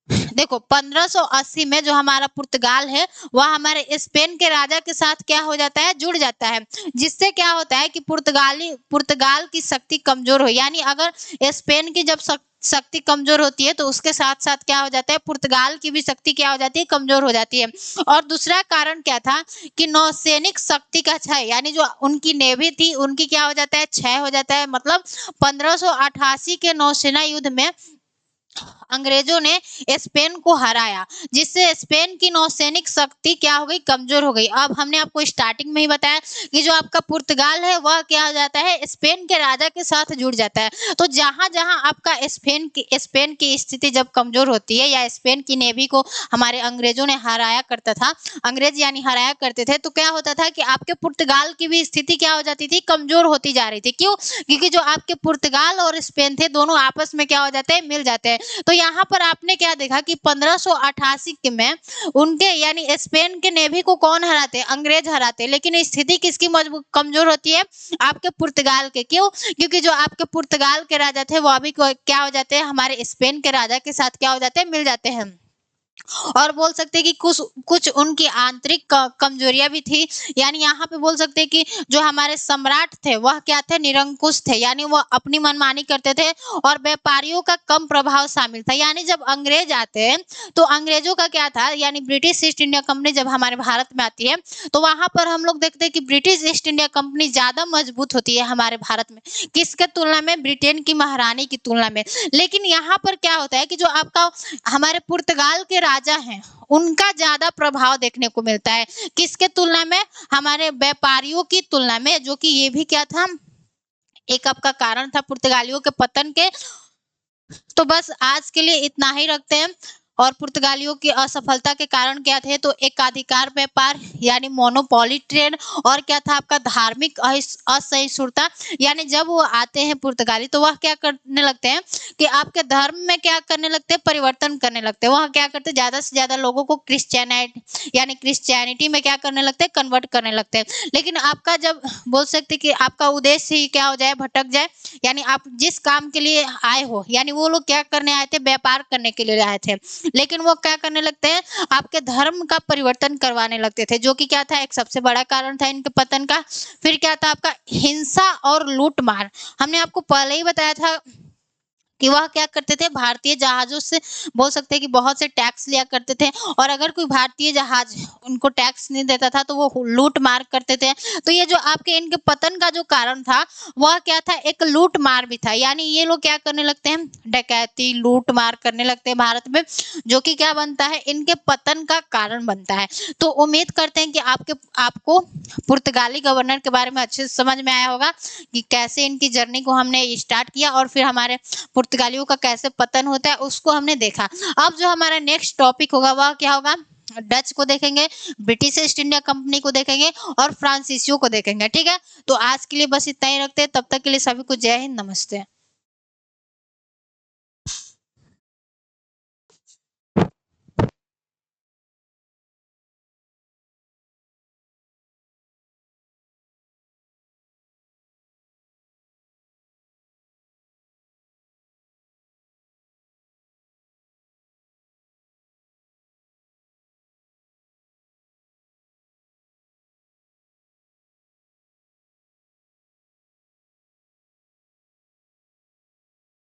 देखो 1580 में जो हमारा पुर्तगाल है वह हमारे स्पेन के राजा के साथ क्या हो जाता है, जुड़ जाता है। जिससे क्या होता है कि पुर्तगाल की शक्ति कमजोर हो, यानी अगर स्पेन की जब शक्ति कमजोर होती है तो उसके साथ साथ क्या हो जाता है, पुर्तगाल की भी शक्ति क्या हो जाती है, कमजोर हो जाती है। और दूसरा कारण क्या था कि नौसैनिक शक्ति का क्षय, यानी जो उनकी नेवी थी उनकी क्या हो जाता है, क्षय हो जाता है। मतलब 1588 के नौसेना युद्ध में अंग्रेजों ने स्पेन को हराया, जिससे स्पेन की नौसैनिक शक्ति क्या हो गई, कमजोर हो गई। अब हमने आपको स्टार्टिंग में ही बताया कि जो आपका पुर्तगाल है वह क्या हो जाता है, स्पेन के राजा के साथ जुड़ जाता है। तो जहां जहां आपका स्पेन की स्थिति जब कमजोर होती है, या स्पेन की नेवी को हमारे अंग्रेजों ने हराया करता था, अंग्रेज यानी हराया करते थे, तो क्या होता था कि आपके पुर्तगाल की भी स्थिति क्या हो जाती थी, कमजोर होती जा रही थी। क्यों? क्योंकि जो आपके पुर्तगाल और स्पेन थे, दोनों आपस में क्या हो जाते हैं, मिल जाते हैं। तो यहाँ पर आपने क्या देखा कि 1588 में उनके यानी स्पेन के नेवी को कौन हराते, अंग्रेज हराते, लेकिन स्थिति किसकी मजबूत कमजोर होती है, आपके पुर्तगाल के। क्यों? क्योंकि जो आपके पुर्तगाल के राजा थे वो अभी क्या हो जाते हैं, हमारे स्पेन के राजा के साथ क्या हो जाते हैं, मिल जाते हैं। और बोल सकते हैं कि कुछ कुछ उनकी आंतरिक कमजोरियां भी थी। यानी यहाँ पे बोल सकते हैं कि जो हमारे सम्राट थे वह क्या थे, निरंकुश थे, यानी वह अपनी मनमानी करते थे, और व्यापारियों का कम प्रभाव शामिल था। यानी जब अंग्रेज आते हैं तो अंग्रेजों का क्या था, यानी ब्रिटिश ईस्ट इंडिया कंपनी जब हमारे भारत में आती है तो वहां पर हम लोग देखते हैं कि ब्रिटिश ईस्ट इंडिया कंपनी ज्यादा मजबूत होती है हमारे भारत में, किसके तुलना में, ब्रिटेन की महारानी की तुलना में। लेकिन यहाँ पर क्या होता है कि जो आपका हमारे पुर्तगाल के राजा हैं उनका ज्यादा प्रभाव देखने को मिलता है, किसके तुलना में, हमारे व्यापारियों की तुलना में, जो कि ये भी क्या था, एक आपका कारण था पुर्तगालियों के पतन के। तो बस आज के लिए इतना ही रखते हैं। और पुर्तगालियों की असफलता के कारण क्या थे, तो एकाधिकार व्यापार यानी मोनोपोली ट्रेड, और क्या था आपका धार्मिक असहिष्णुता। यानी जब वो आते हैं पुर्तगाली तो वह क्या करने लगते हैं कि आपके धर्म में क्या करने लगते हैं, परिवर्तन करने लगते हैं। वह क्या करते हैं, ज्यादा से ज्यादा लोगों को क्रिश्चियनिटी में क्या करने लगते हैं, कन्वर्ट करने लगते हैं। लेकिन आपका जब बोल सकते हैं कि आपका उद्देश्य ही क्या हो जाए, भटक जाए, यानी आप जिस काम के लिए आए हो, यानी वो लोग क्या करने आए थे, व्यापार करने के लिए आए थे, लेकिन वो क्या करने लगते हैं, आपके धर्म का परिवर्तन करवाने लगते थे, जो कि क्या था, एक सबसे बड़ा कारण था इनके पतन का। फिर क्या था आपका हिंसा और लूटमार। हमने आपको पहले ही बताया था कि वह क्या करते थे, भारतीय जहाजों से बोल सकते हैं कि बहुत से टैक्स लिया करते थे, और अगर कोई भारतीय जहाज उनको टैक्स नहीं देता था तो वो लूट मार करते थे। तो ये जो आपके इनके पतन का जो कारण था वह क्या था, एक लूट मार भी था। यानी ये लोग क्या करने लगते हैं, डकैती लूट मार करने लगते हैं भारत में, जो कि क्या बनता है, इनके पतन का कारण बनता है। तो उम्मीद करते हैं कि आपको पुर्तगाली गवर्नर के बारे में अच्छे से समझ में आया होगा कि कैसे इनकी जर्नी को हमने स्टार्ट किया, और फिर हमारे पुर्तगालियों का कैसे पतन होता है उसको हमने देखा। अब जो हमारा नेक्स्ट टॉपिक होगा वह क्या होगा, डच को देखेंगे, ब्रिटिश ईस्ट इंडिया कंपनी को देखेंगे, और फ्रांसीसियों को देखेंगे। ठीक है, तो आज के लिए बस इतना ही रखते हैं। तब तक के लिए सभी को जय हिंद, नमस्ते।